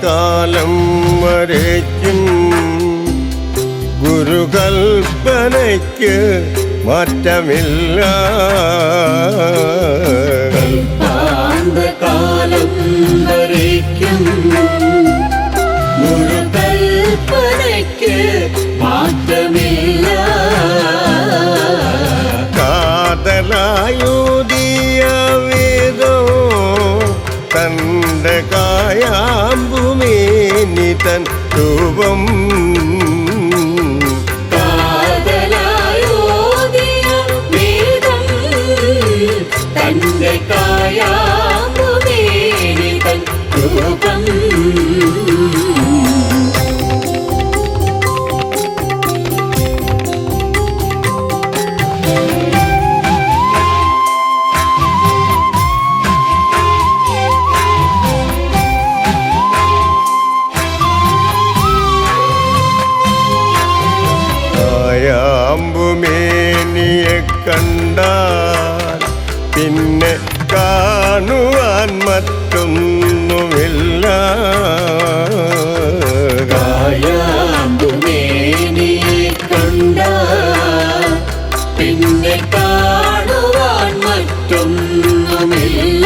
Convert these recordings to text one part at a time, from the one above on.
കാലം വരയ്ക്കും ഗുരുകൽപ്പനയ്ക്ക് മാറ്റമില്ല. കാലം വരയ്ക്കും ഗുരുകൽപ്പനയ്ക്ക് മാറ്റമില്ല. കാതലായുദിയ വേദോ തന്റെ കായാമ്പുമേനി തൻ രൂപം. കാതലായുദിയ വേദം തന്റെ കായാമ്പുമേനി തൻ രൂപം. കായാമ്പുമേനിയെ കണ്ടാൽ പിന്നെ കാണുവാൻ മറ്റൊന്നുമില്ല. കായാമ്പുമേനിയെ കണ്ടാൽ പിന്നെ കാണുവാൻ മറ്റൊന്നുമില്ല.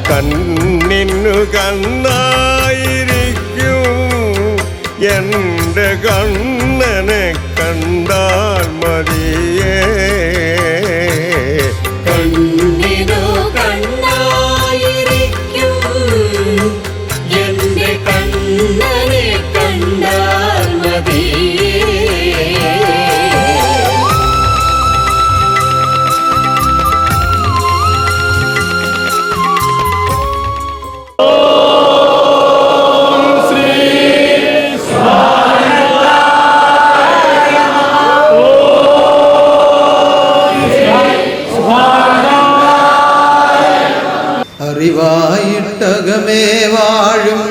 കണ്ണിനു കണ്ണായിരിക്കും എൻ്റെ കണ്ണനെ കണ്ടാൽ മതിയേ. കണ്ണിനു കണ്ണായിരിക്കും എൻ്റെ കണ്ണനെ കണ്ടാൽ മതിയേ. അറിവായിട്ടകമേ വാഴും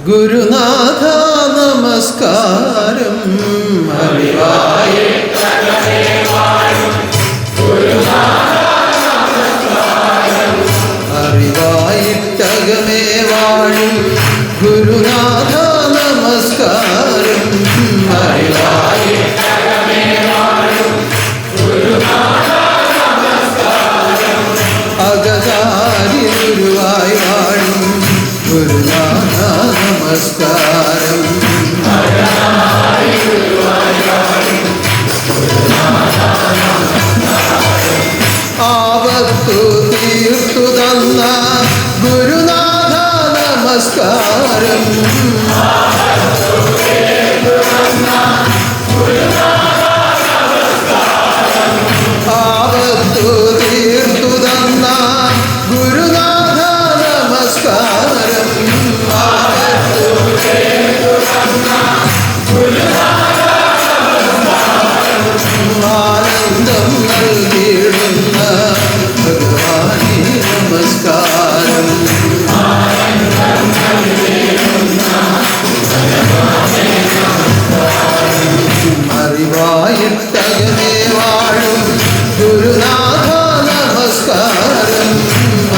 ഗുരുനാഥ നമസ്കാരം. അറിവായിട്ടകമേ വാഴും ഗുരുനാഥ നമസ്കാരം. അറിവായിട്ടകമേ വാഴും ഗുരുനാഥ നമസ്കാരം. അറിവായിട്ടകമേ വാഴും ഗുരുനാഥ നമസ്കാരം. അകതാരി ഗുരുവായി വാഴും ഗുരുനാഥ നമസ്കാരം. ആപത്തു തീർത്തു തന്ന ഗുരുനാഥ നമസ്കാരം. ആപത്തു തീർത്തു തന്ന ഗുരുനാഥ നമസ്കാരം. ആപത്തു തീർത്തു തന്ന ഗുരുനാഥ നമസ്കാരം. ആനന്ദം നൽകിയിടുന്ന ഭഗവാനേ നമസ്കാരം. ആനന്ദം നൽകിയിടുന്ന ഭഗവാനേ നമസ്കാരം. അറിവായിട്ടകമേ വാഴും ഗുരുനാഥ നമസ്കാരം.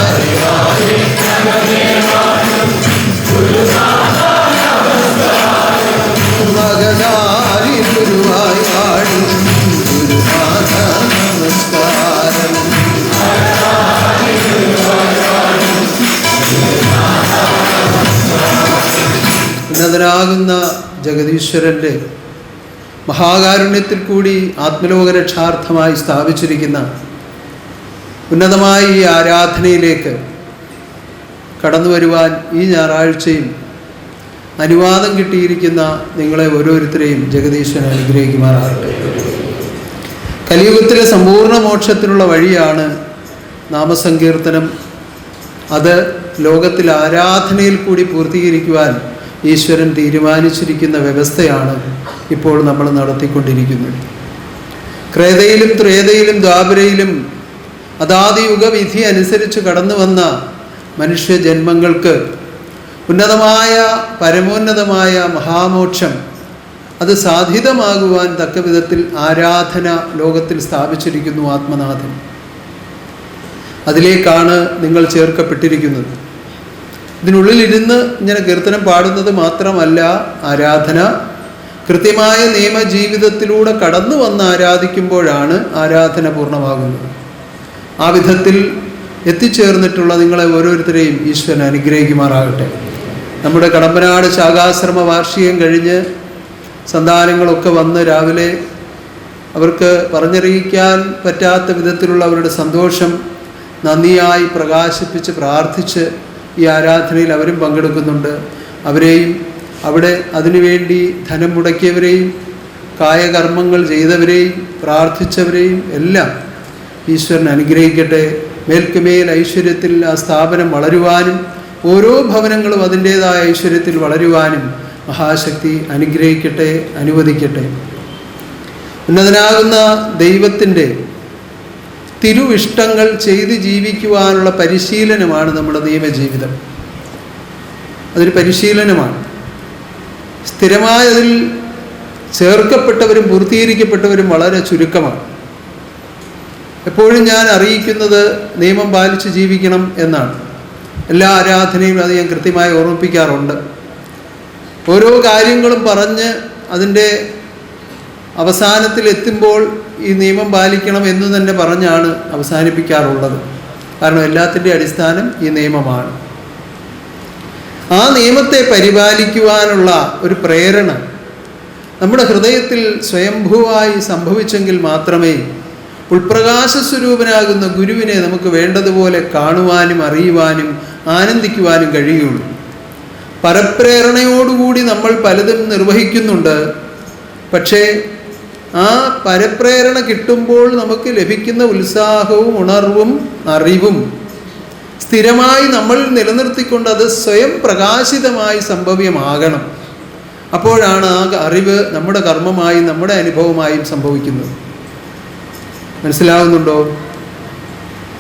അറിവായിട്ടകമേ വാഴും ഗുരുനാഥ നമസ്കാരം. മകനാരി ഗുരുവായി വാഴും ഗുരുനാഥ നമസ്കാരം. ഉന്നതനാകുന്ന ജഗദീശ്വരൻ്റെ മഹാകാരുണ്യത്തിൽ കൂടി ആത്മലോകരക്ഷാർത്ഥമായി സ്ഥാപിച്ചിരിക്കുന്ന ഉന്നതമായ ഈ ആരാധനയിലേക്ക് കടന്നു വരുവാൻ ഈ ഞായറാഴ്ചയും അനുവാദം കിട്ടിയിരിക്കുന്ന നിങ്ങളെ ഓരോരുത്തരെയും ജഗദീശ്വരൻ അനുഗ്രഹിക്കുമാറാകട്ടെ. കലിയുഗത്തിലെ സമ്പൂർണ്ണ മോക്ഷത്തിനുള്ള വഴിയാണ് നാമസങ്കീർത്തനം. അത് ലോകത്തിൽ ആരാധനയിൽ കൂടി പൂർത്തീകരിക്കുവാൻ ഈശ്വരൻ തീരുമാനിച്ചിരിക്കുന്ന വ്യവസ്ഥയാണ് ഇപ്പോൾ നമ്മൾ നടത്തിക്കൊണ്ടിരിക്കുന്നത്. ക്രേതയിലും ത്രേതയിലും ദ്വാപരയിലും അതാത് യുഗവിധി അനുസരിച്ച് കടന്നു വന്ന മനുഷ്യജന്മങ്ങൾക്ക് ഉന്നതമായ പരമോന്നതമായ മഹാമോക്ഷം അത് സാധിതമാകുവാൻ തക്ക വിധത്തിൽ ആരാധന ലോകത്തിൽ സ്ഥാപിച്ചിരിക്കുന്നു ആത്മനാഥൻ. അതിലേക്കാണ് നിങ്ങൾ ചേർക്കപ്പെട്ടിരിക്കുന്നത്. ഇതിനുള്ളിലിരുന്ന് ഇങ്ങനെ കീർത്തനം പാടുന്നത് മാത്രമല്ല ആരാധന. കൃത്യമായ നിയമജീവിതത്തിലൂടെ കടന്നു വന്ന് ആരാധിക്കുമ്പോഴാണ് ആരാധന പൂർണ്ണമാകുന്നത്. ആ വിധത്തിൽ എത്തിച്ചേർന്നിട്ടുള്ള നിങ്ങളെ ഓരോരുത്തരെയും ഈശ്വരൻ അനുഗ്രഹിക്കുമാറാകട്ടെ. നമ്മുടെ കടമ്പനാട് ശാഖാശ്രമ വാർഷികം കഴിഞ്ഞ് സന്താനങ്ങളൊക്കെ വന്ന് രാവിലെ അവർക്ക് പറഞ്ഞറിയിക്കാൻ പറ്റാത്ത വിധത്തിലുള്ള അവരുടെ സന്തോഷം നന്ദിയായി പ്രകാശിപ്പിച്ച് പ്രാർത്ഥിച്ച് ഈ ആരാധനയിൽ അവരും പങ്കെടുക്കുന്നുണ്ട്. അവരെയും അവിടെ അതിനുവേണ്ടി ധനം മുടക്കിയവരെയും കായകർമ്മങ്ങൾ ചെയ്തവരെയും പ്രാർത്ഥിച്ചവരെയും എല്ലാം ഈശ്വരൻ അനുഗ്രഹിക്കട്ടെ. മേൽക്കുമേൽ ഐശ്വര്യത്തിൽ ആ സ്ഥാപനം വളരുവാനും ഓരോ ഭവനങ്ങളും അതിൻ്റേതായ ഐശ്വര്യത്തിൽ വളരുവാനും മഹാശക്തി അനുഗ്രഹിക്കട്ടെ, അനുവദിക്കട്ടെ. ഉന്നതനാകുന്ന ദൈവത്തിൻ്റെ തിരുവിഷ്ടങ്ങൾ ചെയ്ത് ജീവിക്കുവാനുള്ള പരിശീലനമാണ് നമ്മുടെ നിയമജീവിതം. അതൊരു പരിശീലനമാണ്. സ്ഥിരമായി അതിൽ ചേർക്കപ്പെട്ടവരും പൂർത്തീകരിക്കപ്പെട്ടവരും വളരെ ചുരുക്കമാണ്. എപ്പോഴും ഞാൻ അറിയിക്കുന്നത് നിയമം പാലിച്ച് ജീവിക്കണം എന്നാണ്. എല്ലാ ആരാധനയും അത് ഞാൻ കൃത്യമായി ഓർമ്മിപ്പിക്കാറുണ്ട്. ഓരോ കാര്യങ്ങളും പറഞ്ഞ് അതിൻ്റെ അവസാനത്തിലെത്തുമ്പോൾ ഈ നിയമം പാലിക്കണം എന്ന് തന്നെ പറഞ്ഞാണ് അവസാനിപ്പിക്കാറുള്ളത്. കാരണം എല്ലാത്തിൻ്റെ അടിസ്ഥാനം ഈ നിയമമാണ്. ആ നിയമത്തെ പരിപാലിക്കുവാനുള്ള ഒരു പ്രേരണ നമ്മുടെ ഹൃദയത്തിൽ സ്വയംഭൂവായി സംഭവിച്ചെങ്കിൽ മാത്രമേ ഉൾപ്രകാശ സ്വരൂപനാകുന്ന ഗുരുവിനെ നമുക്ക് വേണ്ടതുപോലെ കാണുവാനും അറിയുവാനും ആനന്ദിക്കുവാനും കഴിയുള്ളൂ. പരപ്രേരണയോടുകൂടി നമ്മൾ പലതും നിർവഹിക്കുന്നുണ്ട്. പക്ഷേ ആ പരപ്രേരണ കിട്ടുമ്പോൾ നമുക്ക് ലഭിക്കുന്ന ഉത്സാഹവും ഉണർവും അറിവും സ്ഥിരമായി നമ്മൾ നിലനിർത്തിക്കൊണ്ട് അത് സ്വയം പ്രകാശിതമായി സംഭവ്യമാകണം. അപ്പോഴാണ് ആ അറിവ് നമ്മുടെ കർമ്മമായും നമ്മുടെ അനുഭവമായും സംഭവിക്കുന്നത്. മനസ്സിലാവുന്നുണ്ടോ?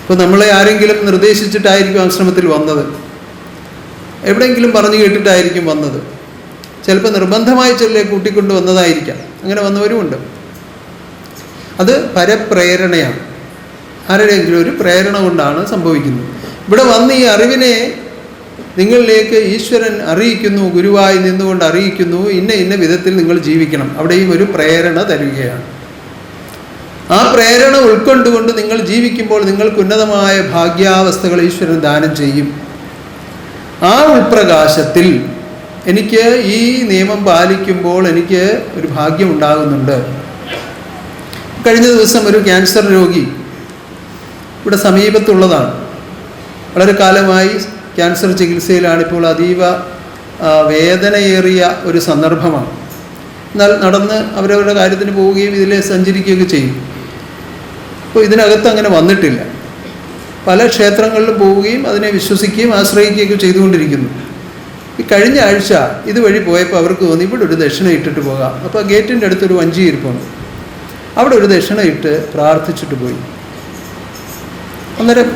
ഇപ്പോൾ നമ്മളെ ആരെങ്കിലും നിർദ്ദേശിച്ചിട്ടായിരിക്കും ആശ്രമത്തിൽ വന്നത്, എവിടെയെങ്കിലും പറഞ്ഞു കേട്ടിട്ടായിരിക്കും വന്നത്, ചിലപ്പോൾ നിർബന്ധമായി ചെല്ലെ കൂട്ടിക്കൊണ്ട് വന്നതായിരിക്കാം. അങ്ങനെ വന്നവരുമുണ്ട്. അത് പരപ്രേരണയാണ്. ആരുടെയെങ്കിലും ഒരു പ്രേരണ കൊണ്ടാണ് സംഭവിക്കുന്നത്. ഇവിടെ വന്ന് ഈ അറിവിനെ നിങ്ങളിലേക്ക് ഈശ്വരൻ അറിയിക്കുന്നു, ഗുരുവായി നിന്നുകൊണ്ട് അറിയിക്കുന്നു, ഇന്ന ഇന്ന വിധത്തിൽ നിങ്ങൾ ജീവിക്കണം. അവിടെയും ഒരു പ്രേരണ തരികയാണ്. ആ പ്രേരണ ഉൾക്കൊണ്ടുകൊണ്ട് നിങ്ങൾ ജീവിക്കുമ്പോൾ നിങ്ങൾക്ക് ഉന്നതമായ ഭാഗ്യാവസ്ഥകൾ ഈശ്വരൻ ദാനം ചെയ്യും. ആ ഉൾപ്രകാശത്തിൽ എനിക്ക് ഈ നിയമം പാലിക്കുമ്പോൾ എനിക്ക് ഒരു ഭാഗ്യം ഉണ്ടാകുന്നുണ്ട്. കഴിഞ്ഞ ദിവസം ഒരു ക്യാൻസർ രോഗി ഇവിടെ സമീപത്തുള്ളതാണ്. വളരെ കാലമായി ക്യാൻസർ ചികിത്സയിലാണ്. ഇപ്പോൾ അതീവ വേദനയേറിയ ഒരു സന്ദർഭമാണ്. എന്നാൽ നടന്ന് അവരവരുടെ കാര്യത്തിന് പോവുകയും ഇതിലെ സഞ്ചരിക്കുകയൊക്കെ ചെയ്യും. അപ്പോൾ ഇതിനകത്ത് അങ്ങനെ വന്നിട്ടില്ല. പല ക്ഷേത്രങ്ങളിലും പോവുകയും അതിനെ വിശ്വസിക്കുകയും ആശ്രയിക്കുകയൊക്കെ ചെയ്തുകൊണ്ടിരിക്കുന്നു. ഈ കഴിഞ്ഞ ആഴ്ച ഇതുവഴി പോയപ്പോൾ അവർക്ക് തോന്നി ഇവിടെ ഒരു ദക്ഷിണ ഇട്ടിട്ട് പോകാം. അപ്പോൾ ഗേറ്റിൻ്റെ അടുത്തൊരു വഞ്ചി ഇരിപ്പുണ്ട്. അവിടെ ഒരു ദക്ഷിണ ഇട്ട് പ്രാർത്ഥിച്ചിട്ട് പോയി. അന്നേരം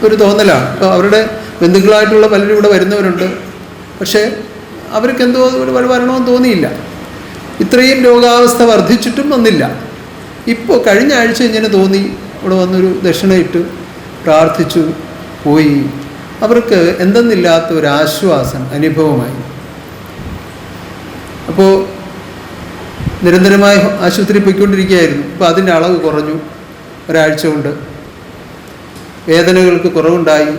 ഒരു തോന്നലാണ്. അപ്പോൾ അവരുടെ ബന്ധുക്കളായിട്ടുള്ള പലരും ഇവിടെ വരുന്നവരുണ്ട്. പക്ഷേ അവർക്കെന്തോ വരണമെന്ന് തോന്നിയില്ല. ഇത്രയും രോഗാവസ്ഥ വർദ്ധിച്ചിട്ടും വന്നില്ല. ഇപ്പോൾ കഴിഞ്ഞ ആഴ്ച ഇങ്ങനെ തോന്നി, ഇവിടെ വന്നൊരു ദക്ഷിണ ഇട്ട് പ്രാർത്ഥിച്ചു പോയി. അവർക്ക് എന്തെന്നില്ലാത്ത ഒരു ആശ്വാസം അനുഭവമായി. അപ്പോൾ നിരന്തരമായി ആശുപത്രി പോയിക്കൊണ്ടിരിക്കുകയായിരുന്നു. ഇപ്പോൾ അതിൻ്റെ അളവ് കുറഞ്ഞു. ഒരാഴ്ച കൊണ്ട് വേദനകൾക്ക് കുറവുണ്ടായി.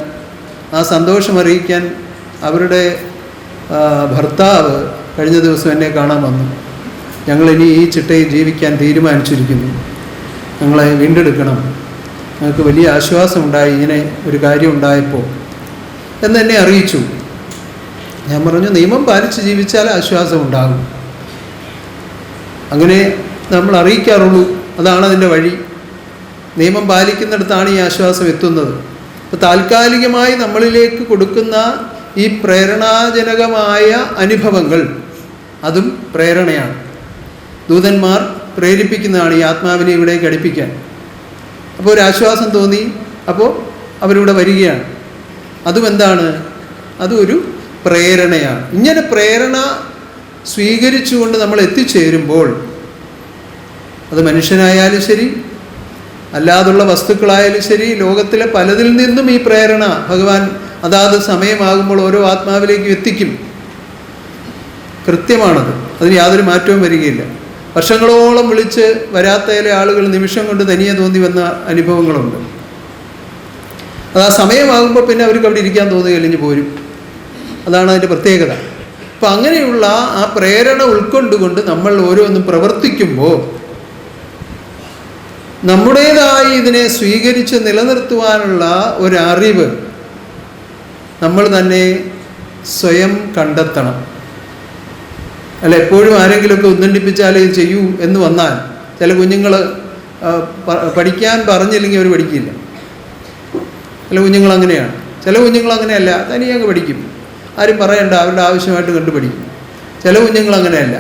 ആ സന്തോഷം അറിയിക്കാൻ അവരുടെ ഭർത്താവ് കഴിഞ്ഞ ദിവസം എന്നെ കാണാൻ വന്നു. ഞങ്ങളിനി ഈ ചിട്ടയിൽ ജീവിക്കാൻ തീരുമാനിച്ചിരിക്കുന്നു, ഞങ്ങളെ വീണ്ടെടുക്കണം, ഞങ്ങൾക്ക് വലിയ ആശ്വാസമുണ്ടായി ഇങ്ങനെ ഒരു കാര്യം ഉണ്ടായപ്പോൾ എന്നെ അറിയിച്ചു. ഞാൻ പറഞ്ഞു, നിയമം പാലിച്ച് ജീവിച്ചാൽ ആശ്വാസം ഉണ്ടാകും. അങ്ങനെ നമ്മൾ അറിയിക്കാറുള്ളൂ. അതാണ് അതിൻ്റെ വഴി. നിയമം പാലിക്കുന്നിടത്താണ് ഈ ആശ്വാസം എത്തുന്നത്. അപ്പോൾ താൽക്കാലികമായി നമ്മളിലേക്ക് കൊടുക്കുന്ന ഈ പ്രേരണാജനകമായ അനുഭവങ്ങൾ അതും പ്രേരണയാണ്. ദൂതന്മാർ പ്രേരിപ്പിക്കുന്നതാണ് ഈ ആത്മാവിനെ ഇവിടേക്ക് അടുപ്പിക്കാൻ. അപ്പോൾ ഒരു ആശ്വാസം തോന്നി. അപ്പോൾ അവരിവിടെ വരികയാണ്. അതും എന്താണ്? അതും ഒരു പ്രേരണയാണ്. ഇങ്ങനെ പ്രേരണ സ്വീകരിച്ചുകൊണ്ട് നമ്മൾ എത്തിച്ചേരുമ്പോൾ, അത് മനുഷ്യനായാലും ശരി അല്ലാതുള്ള വസ്തുക്കളായാലും ശരി, ലോകത്തിലെ പലതിൽ നിന്നും ഈ പ്രേരണ ഭഗവാൻ അതാത് സമയമാകുമ്പോൾ ഓരോ ആത്മാവിലേക്കും എത്തിക്കും. കൃത്യമാണത്, അതിന് യാതൊരു മാറ്റവും വരികയില്ല. വർഷങ്ങളോളം വിളിച്ച് വരാത്ത ചില ആളുകൾ നിമിഷം കൊണ്ട് തനിയെ തോന്നി വന്ന അനുഭവങ്ങളുണ്ട്. അത് ആ സമയമാകുമ്പോൾ പിന്നെ അവർക്ക് അവിടെ ഇരിക്കാൻ തോന്നുകയില്ല, ഇനി പോരും. അതാണ് അതിൻ്റെ പ്രത്യേകത. അപ്പം അങ്ങനെയുള്ള ആ പ്രേരണ ഉൾക്കൊണ്ടുകൊണ്ട് നമ്മൾ ഓരോന്നും പ്രവർത്തിക്കുമ്പോൾ നമ്മുടേതായി ഇതിനെ സ്വീകരിച്ച് നിലനിർത്തുവാനുള്ള ഒരറിവ് നമ്മൾ തന്നെ സ്വയം കണ്ടെത്തണം. അല്ല, എപ്പോഴും ആരെങ്കിലുമൊക്കെ ഉദ്ദണ്ഡിപ്പിച്ചാലേ ഇത് ചെയ്യൂ എന്ന് വന്നാൽ ചില കുഞ്ഞുങ്ങൾ പഠിക്കാൻ പറഞ്ഞില്ലെങ്കിൽ അവർ പഠിക്കില്ല. ചില കുഞ്ഞുങ്ങൾ അങ്ങനെയാണ്, ചില കുഞ്ഞുങ്ങൾ അങ്ങനെയല്ല, തനിയെ അങ്ങ് പഠിക്കും, ആരും പറയണ്ട, അവരുടെ ആവശ്യമായിട്ട് കണ്ടു പഠിക്കും. ചില കുഞ്ഞുങ്ങൾ അങ്ങനെയല്ല,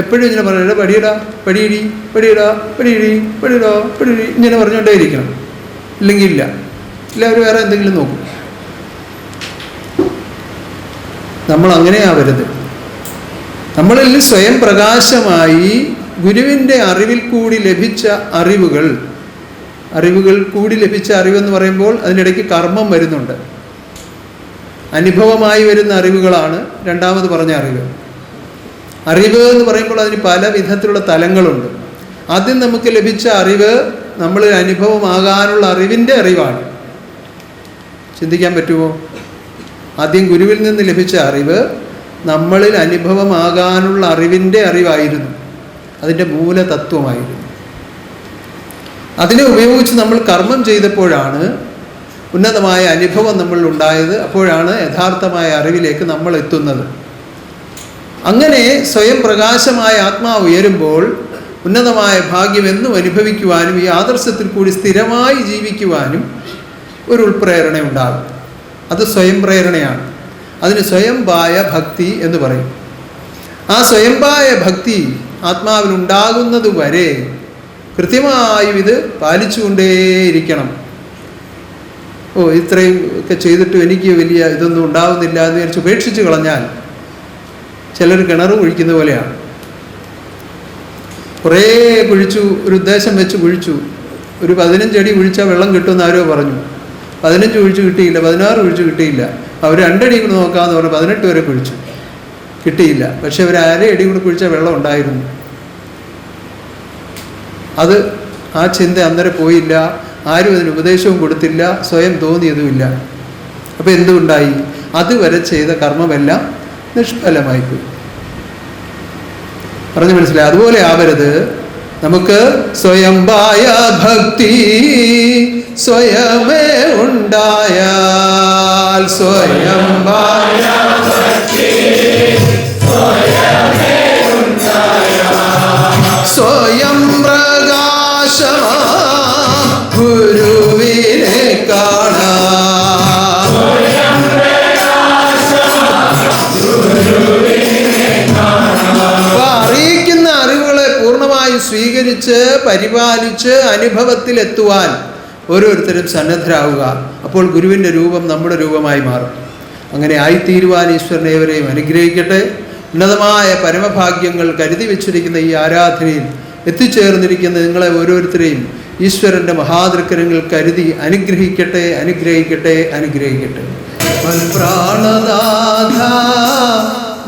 എപ്പോഴും ഇങ്ങനെ പറയണ്ട, പടിയിടാ പടിയിടി പടിയിടാ പടിയിടി പടിയിടാ പടിയിടി ഇങ്ങനെ പറഞ്ഞുകൊണ്ടേ ഇരിക്കണം, ഇല്ലെങ്കിൽ ഇല്ല, ഇല്ല അവർ വേറെ എന്തെങ്കിലും നോക്കും. നമ്മൾ അങ്ങനെയാവരുത്. നമ്മളിൽ സ്വയം പ്രകാശമായി ഗുരുവിൻ്റെ അറിവിൽ കൂടി ലഭിച്ച അറിവുകൾ കൂടി ലഭിച്ച അറിവെന്ന് പറയുമ്പോൾ അതിനിടയ്ക്ക് കർമ്മം വരുന്നുണ്ട്. അനുഭവമായി വരുന്ന അറിവുകളാണ് രണ്ടാമത് പറഞ്ഞ അറിവ്. അറിവ് എന്ന് പറയുമ്പോൾ അതിന് പല വിധത്തിലുള്ള തലങ്ങളുണ്ട്. ആദ്യം നമുക്ക് ലഭിച്ച അറിവ് നമ്മളിൽ അനുഭവമാകാനുള്ള അറിവിൻ്റെ അറിവാണ്. ചിന്തിക്കാൻ പറ്റുമോ? ആദ്യം ഗുരുവിൽ നിന്ന് ലഭിച്ച അറിവ് നമ്മളിൽ അനുഭവമാകാനുള്ള അറിവിൻ്റെ അറിവായിരുന്നു, അതിൻ്റെ മൂലതത്വമായിരുന്നു. അതിനെ ഉപയോഗിച്ച് നമ്മൾ കർമ്മം ചെയ്തപ്പോഴാണ് ഉന്നതമായ അനുഭവം നമ്മളിൽ ഉണ്ടായത്. അപ്പോഴാണ് യഥാർത്ഥമായ അറിവിലേക്ക് നമ്മൾ എത്തുന്നത്. അങ്ങനെ സ്വയം പ്രകാശമായ ആത്മാവ് ഉയരുമ്പോൾ ഉന്നതമായ ഭാഗ്യം എന്നും അനുഭവിക്കുവാനും ഈ ആദർശത്തിൽ കൂടി സ്ഥിരമായി ജീവിക്കുവാനും ഒരു ഉൾപ്രേരണ ഉണ്ടാകും. അത് സ്വയം പ്രേരണയാണ്. അതിന് സ്വയംഭായ ഭക്തി എന്ന് പറയും. ആ സ്വയംഭായ ഭക്തി ആത്മാവിനുണ്ടാകുന്നത് വരെ കൃത്യമായും ഇത് പാലിച്ചുകൊണ്ടേയിരിക്കണം. ഇത്രയും ഒക്കെ ചെയ്തിട്ടും എനിക്ക് വലിയ ഇതൊന്നും ഉണ്ടാവുന്നില്ല എന്ന് വിചാരിച്ച് ഉപേക്ഷിച്ച് കളഞ്ഞാൽ ചിലർ കിണർ കുഴിക്കുന്ന പോലെയാണ്. കുറേ കുഴിച്ചു, ഒരു ഉദ്ദേശം വെച്ച് കുഴിച്ചു, ഒരു 15 അടി കുഴിച്ചാൽ വെള്ളം കിട്ടുമെന്ന് ആരോ പറഞ്ഞു. 15 കുഴിച്ച് കിട്ടിയില്ല, 16 കുഴിച്ച് കിട്ടിയില്ല. അവർ 2 അടി കൂടെ നോക്കാമെന്ന് പറഞ്ഞു 18 വരെ കുഴിച്ചു, കിട്ടിയില്ല. പക്ഷെ അവർ 1/2 അടി കൂടെ കുഴിച്ചാൽ വെള്ളം ഉണ്ടായിരുന്നു. അത് ആ ചിന്ത അന്നേരം പോയില്ല, ആരും അതിന് ഉപദേശവും കൊടുത്തില്ല, സ്വയം തോന്നിയതുമില്ല. അപ്പോൾ എന്തുണ്ടായി? അതുവരെ ചെയ്ത കർമ്മമെല്ലാം നിഷ്ഫലമായിപ്പോയി. പറഞ്ഞു മനസ്സിലായി? അതുപോലെ ആവരുത്. നമുക്ക് സ്വയംഭായ ഭക്തി സ്വയമേ ഉണ്ടായാൽ, സ്വയംഭായ സ്വയം പ്രകാശമാ ഗുരുവിനെ കാണാം. അറിയിക്കുന്ന അറിവുകളെ പൂർണ്ണമായി സ്വീകരിച്ച് പരിപാലിച്ച് അനുഭവത്തിലെത്തുവാൻ ഓരോരുത്തരും സന്നദ്ധരാവുക. അപ്പോൾ ഗുരുവിൻ്റെ രൂപം നമ്മുടെ രൂപമായി മാറും. അങ്ങനെ ആയിത്തീരുവാൻ ഈശ്വരൻ ഏവരെയും അനുഗ്രഹിക്കട്ടെ. ഉന്നതമായ പരമഭാഗ്യങ്ങൾ കരുതി വെച്ചിരിക്കുന്ന ഈ ആരാധനയിൽ എത്തിച്ചേർന്നിരിക്കുന്ന നിങ്ങളെ ഓരോരുത്തരെയും ഈശ്വരൻ്റെ മഹാതൃക്കരങ്ങൾ കരുതി അനുഗ്രഹിക്കട്ടെ, അനുഗ്രഹിക്കട്ടെ, അനുഗ്രഹിക്കട്ടെ. പ്രാണനാഥ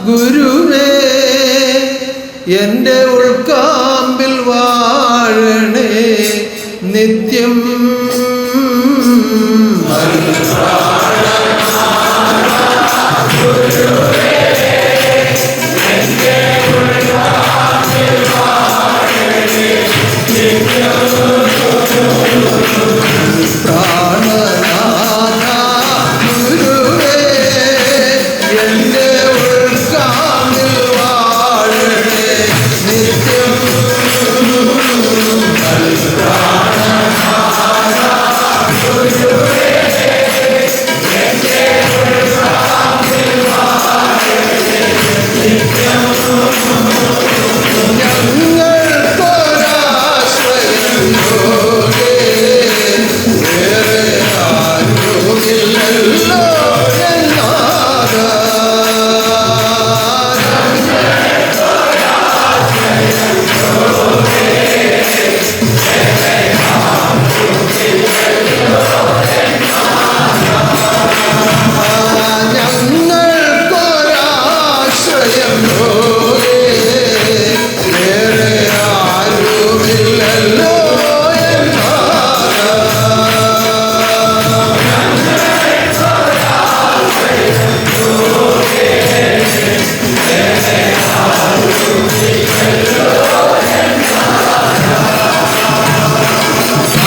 ഗുരുവേ, എൻ്റെ ഉൾക്കാമ്പിൽ വാഴണേ നിത്യം.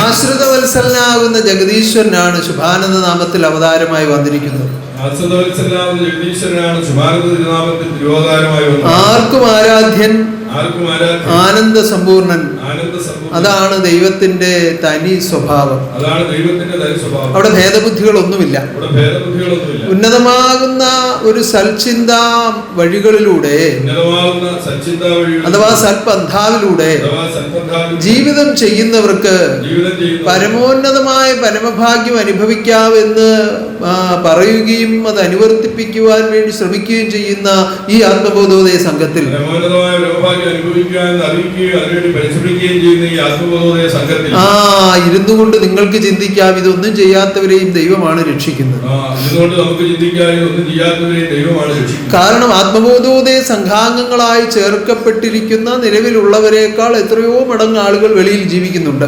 ആശ്രിതവത്സലനാകുന്ന ജഗദീശ്വരനാണ് ശുഭാനന്ദ നാമത്തിൽ അവതാരമായി വന്നിരിക്കുന്നത്. ആർക്കും ആരാധ്യൻ, ആനന്ദ സമ്പൂർണൻ. അതാണ് ദൈവത്തിന്റെ തനി സ്വഭാവം. അവിടെ ഭേദബുദ്ധികളൊന്നുമില്ല. ഉന്നതമാകുന്ന ഒരു സൽചിന്താ വഴികളിലൂടെ അഥവാ സൽപന്ഥാവിലൂടെ ജീവിതം ചെയ്യുന്നവർക്ക് പരമോന്നതമായ പരമഭാഗ്യം അനുഭവിക്കാമെന്ന് പറയുകയും അത് അനുവർത്തിപ്പിക്കുവാൻ വേണ്ടി ശ്രമിക്കുകയും ചെയ്യുന്ന ഈ ആത്മബോധോദയ സംഘത്തിൽ ഇരുന്നു കൊണ്ട് നിങ്ങൾക്ക് ചിന്തിക്കാം, ഇതൊന്നും ചെയ്യാത്തവരെയും ദൈവമാണ് രക്ഷിക്കുന്നത്. കാരണം ആത്മബോധോദയ സംഘാംഗങ്ങളായി ചേർക്കപ്പെട്ടിരിക്കുന്ന നിലവിലുള്ളവരെക്കാൾ എത്രയോ മടങ്ങ് ആളുകൾ വെളിയിൽ ജീവിക്കുന്നുണ്ട്.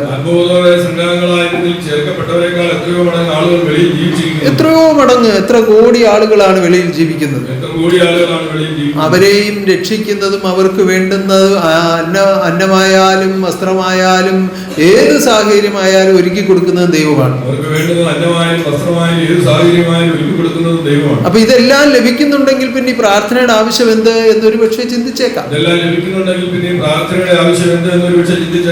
എത്രയോ മടങ്ങ്, എത്ര കോടി ആളുകളാണ് വെളിയിൽ ജീവിക്കുന്നത്. അവരെയും രക്ഷിക്കുന്നതും അവർക്ക് വേണ്ടുന്നത് അന്നമായാലും വസ്ത്രമായാലും ഏത് സാഹചര്യമായാലും ഒരുക്കി കൊടുക്കുന്നത് ദൈവമാണ്. അപ്പൊ ഇതെല്ലാം ലഭിക്കുന്നുണ്ടെങ്കിൽ പിന്നെ ഈ പ്രാർത്ഥനയുടെ ആവശ്യം എന്ത് എന്നൊരു പക്ഷേ ചിന്തിച്ചേക്കാം.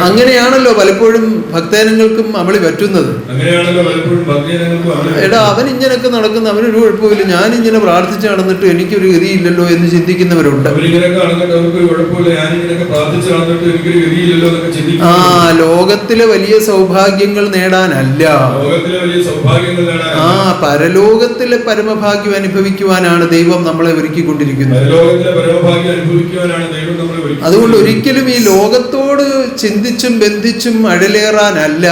അങ്ങനെയാണല്ലോ പലപ്പോഴും ഭക്തജനങ്ങൾക്കും അമളി പറ്റുന്നത്. എടാ, അവൻ ഇങ്ങനൊക്കെ നടക്കുന്ന, അവനൊരു കുഴപ്പമില്ല, ഞാൻ ഇങ്ങനെ പ്രാർത്ഥിച്ച് നടന്നിട്ട് എനിക്കൊരു ഗതിയില്ലല്ലോ എന്ന് ചിന്തിക്കുന്നവരുണ്ട്. ലോകത്തിലെ വലിയ സൗഭാഗ്യങ്ങൾ നേടാനല്ല, പരലോകത്തിലെ പരമഭാഗ്യം അനുഭവിക്കുവാനാണ് ദൈവം നമ്മളെ ഒരുക്കിക്കൊണ്ടിരിക്കുന്നത്. അതുകൊണ്ട് ഒരിക്കലും ഈ ലോകത്തോട് ചിന്തിച്ചും ബന്ധിച്ചും അഴലേറാനല്ല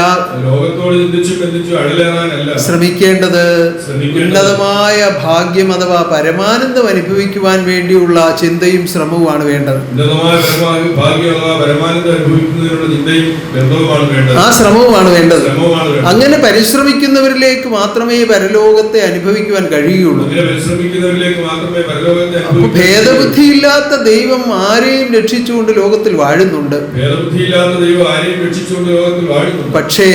ശ്രമിക്കേണ്ടത്. ഉന്നതമായ ഭാഗ്യം അഥവാ പരമാനന്ദം അനുഭവിക്കുവാൻ വേണ്ടിയുള്ള ചിന്തയും ശ്രമവുമാണ് വേണ്ടത്. ആ ശ്രമവുമാണ് വേണ്ടത്. അങ്ങനെ പരിശ്രമിക്കുന്നവരിലേക്ക് മാത്രമേ പരലോകത്തെ അനുഭവിക്കുവാൻ കഴിയുള്ളൂ. ഭേദബുദ്ധിയില്ലാത്ത ദൈവം ആരെയും രക്ഷിച്ചുകൊണ്ട് ലോകത്തിൽ വാഴുന്നുണ്ട്. പക്ഷേ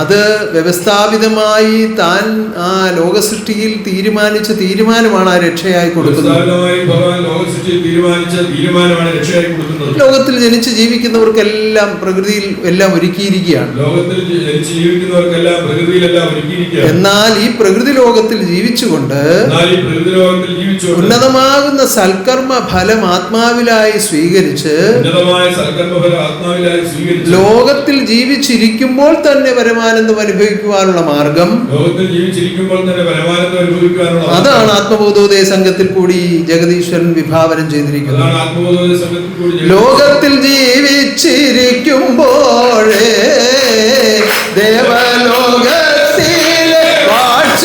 അത് വ്യവസ്ഥാപിതമായി താൻ ആ ലോകസൃഷ്ടിയിൽ തീരുമാനിച്ച തീരുമാനമാണ് ആ രക്ഷയായി കൊടുക്കുന്നത്. ലോകത്തിൽ ജനിച്ച് ജീവിക്കുന്നവർക്കെല്ലാം പ്രകൃതിയിൽ എല്ലാം ഒരുക്കിയിരിക്കുകയാണ്. എന്നാൽ ഈ പ്രകൃതി ലോകത്തിൽ ജീവിച്ചുകൊണ്ട് ഉന്നതമാകുന്ന സൽക്കർമ്മ ഫലം ആത്മാവിലായി സ്വീകരിച്ച് ലോകത്തിൽ ജീവിച്ചിരിക്കുമ്പോൾ തന്നെ പരമാനന്ദം അനുഭവിക്കുവാനുള്ള മാർഗം അതാണ് ആത്മബോധോദയ സംഘത്തിൽ കൂടി ജഗദീശ്വരൻ വിഭാവനം ചെയ്തിരിക്കുന്നത്. ലോകത്തിൽ ജീവിച്ചിരിക്കുമ്പോഴേ ദേവലോകത്തിലെ വാഴ്ച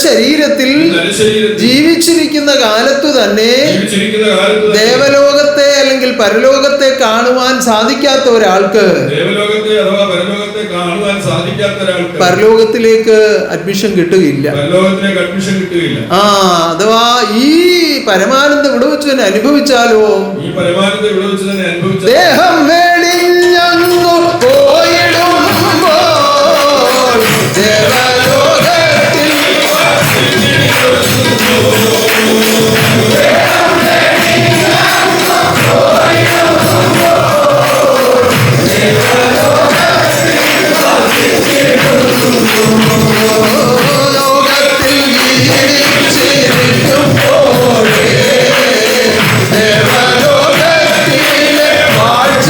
ശരീരത്തിൽ ജീവിച്ചിരിക്കുന്ന കാലത്തു തന്നെ ദേവലോകത്തെ അല്ലെങ്കിൽ പരലോകത്തെ കാണുവാൻ സാധിക്കാത്ത ഒരാൾക്ക് പരലോകത്തിലേക്ക് അഡ്മിഷൻ കിട്ടുകയില്ല. അഥവാ ഈ പരമാനന്ദം ഇവിടെ വെച്ച് തന്നെ അനുഭവിച്ചാലോ, ദേഹം വെളിഞ്ഞങ്ങു പോയിടുമ്പോൾ ദേവലോകത്തിലെ വാഴ്ച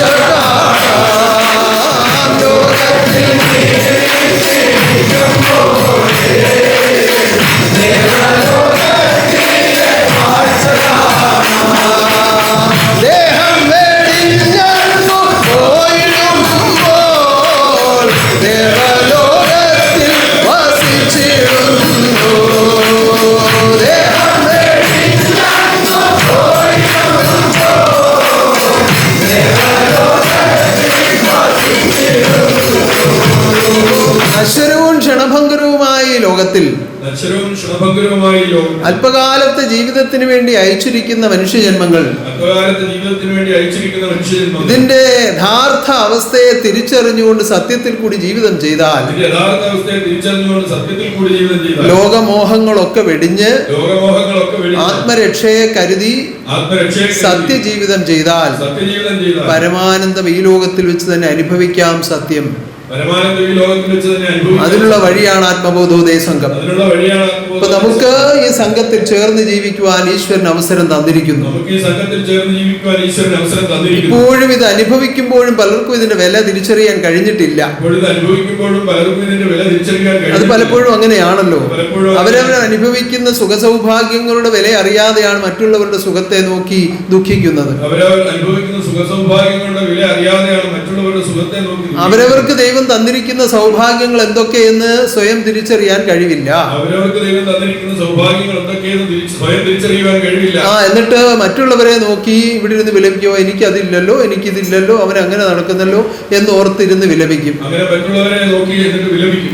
ലോകത്തിൽ നശ്വരവും ക്ഷണഭംഗുരവുമായ ഈ ലോകത്തിൽ അല്പകാലത്തെ ജീവിതത്തിന് വേണ്ടി അയച്ചിരിക്കുന്ന മനുഷ്യജന്മങ്ങൾ അല്പകാലത്തെ ജീവിതത്തിന് വേണ്ടി അയച്ചിരിക്കുന്ന മനുഷ്യജന്മങ്ങൾ ഇതിന്റെ യഥാർത്ഥ അവസ്ഥയെ തിരിച്ചറിഞ്ഞുകൊണ്ട് സത്യത്തിൽ കൂടി ജീവിതം ചെയ്താൽ ഇതിന്റെ യഥാർത്ഥ അവസ്ഥയെ തിരിച്ചറിഞ്ഞുകൊണ്ട് സത്യത്തിൽ കൂടി ജീവിതം ചെയ്താൽ ലോകമോഹങ്ങളൊക്കെ വെടിഞ്ഞ് ലോകമോഹങ്ങളൊക്കെ വെടിഞ്ഞ് ആത്മരക്ഷയെ കരുതി ആത്മരക്ഷയെ സത്യജീവിതം ചെയ്താൽ സത്യജീവിതം ചെയ്താൽ പരമാനന്ദം ഈ ലോകത്തിൽ വെച്ച് തന്നെ അനുഭവിക്കാം. സത്യം പരമാനന്ദം ഈ ലോകത്തിൽ വെച്ച് തന്നെ അനുഭവിക്കാം. അതിനുള്ള വഴിയാണ് ആത്മബോധോദയ സംഘം. അതിനുള്ള വഴിയാണ് അപ്പൊ നമുക്ക് ഈ സംഘത്തിൽ ചേർന്ന് ജീവിക്കുവാൻ ഈശ്വരൻ അവസരം തന്നിരിക്കുന്നു. നമുക്ക് ഈ സംഘത്തിൽ ചേർന്ന് ജീവിക്കുവാൻ ഈശ്വരൻ അവസരം തന്നിരിക്കുന്നു. ഇപ്പോഴും ഇത് അനുഭവിക്കുമ്പോഴും പലർക്കും ഇതിന്റെ വില തിരിച്ചറിയാൻ കഴിഞ്ഞിട്ടില്ല. ഇത് അനുഭവിക്കുമ്പോഴും പലർക്കും ഇതിന്റെ വില തിരിച്ചറിയാൻ അത് പലപ്പോഴും അങ്ങനെയാണല്ലോ. പലപ്പോഴും അവരവർ അനുഭവിക്കുന്ന സുഖസൗഭാഗ്യങ്ങളുടെ വില അറിയാതെയാണ് മറ്റുള്ളവരുടെ സുഖത്തെ നോക്കി ദുഃഖിക്കുന്നത്. അവരവർ അനുഭവിക്കുന്ന സുഖസൗഭാഗ്യങ്ങളുടെ വില അറിയാതെയാണ് മറ്റുള്ളവരുടെ സുഖത്തെ നോക്കി അവരവർക്ക് ദൈവം തന്നിരിക്കുന്ന സൗഭാഗ്യങ്ങൾ എന്തൊക്കെയെന്ന് സ്വയം തിരിച്ചറിയാൻ കഴിവില്ല. അവരവർക്ക് ദൈവം തന്നിരിക്കുന്ന സൗഭാഗ്യങ്ങൾ എന്തൊക്കെയെന്ന് സ്വയം തിരിച്ചറിയാൻ കഴിവില്ല. എന്നിട്ട് മറ്റുള്ളവരെ നോക്കി ഇവിടെ ഇരുന്ന് വിലപിക്കോ, എനിക്കതില്ലല്ലോ, എനിക്കിതില്ലല്ലോ, അവൻ അങ്ങനെ നടക്കുന്നല്ലോ എന്ന് ഓർത്തിരുന്ന് വിലപിക്കും. അങ്ങനെ മറ്റുള്ളവരെ നോക്കി എന്നിട്ട് വിലപിക്കും.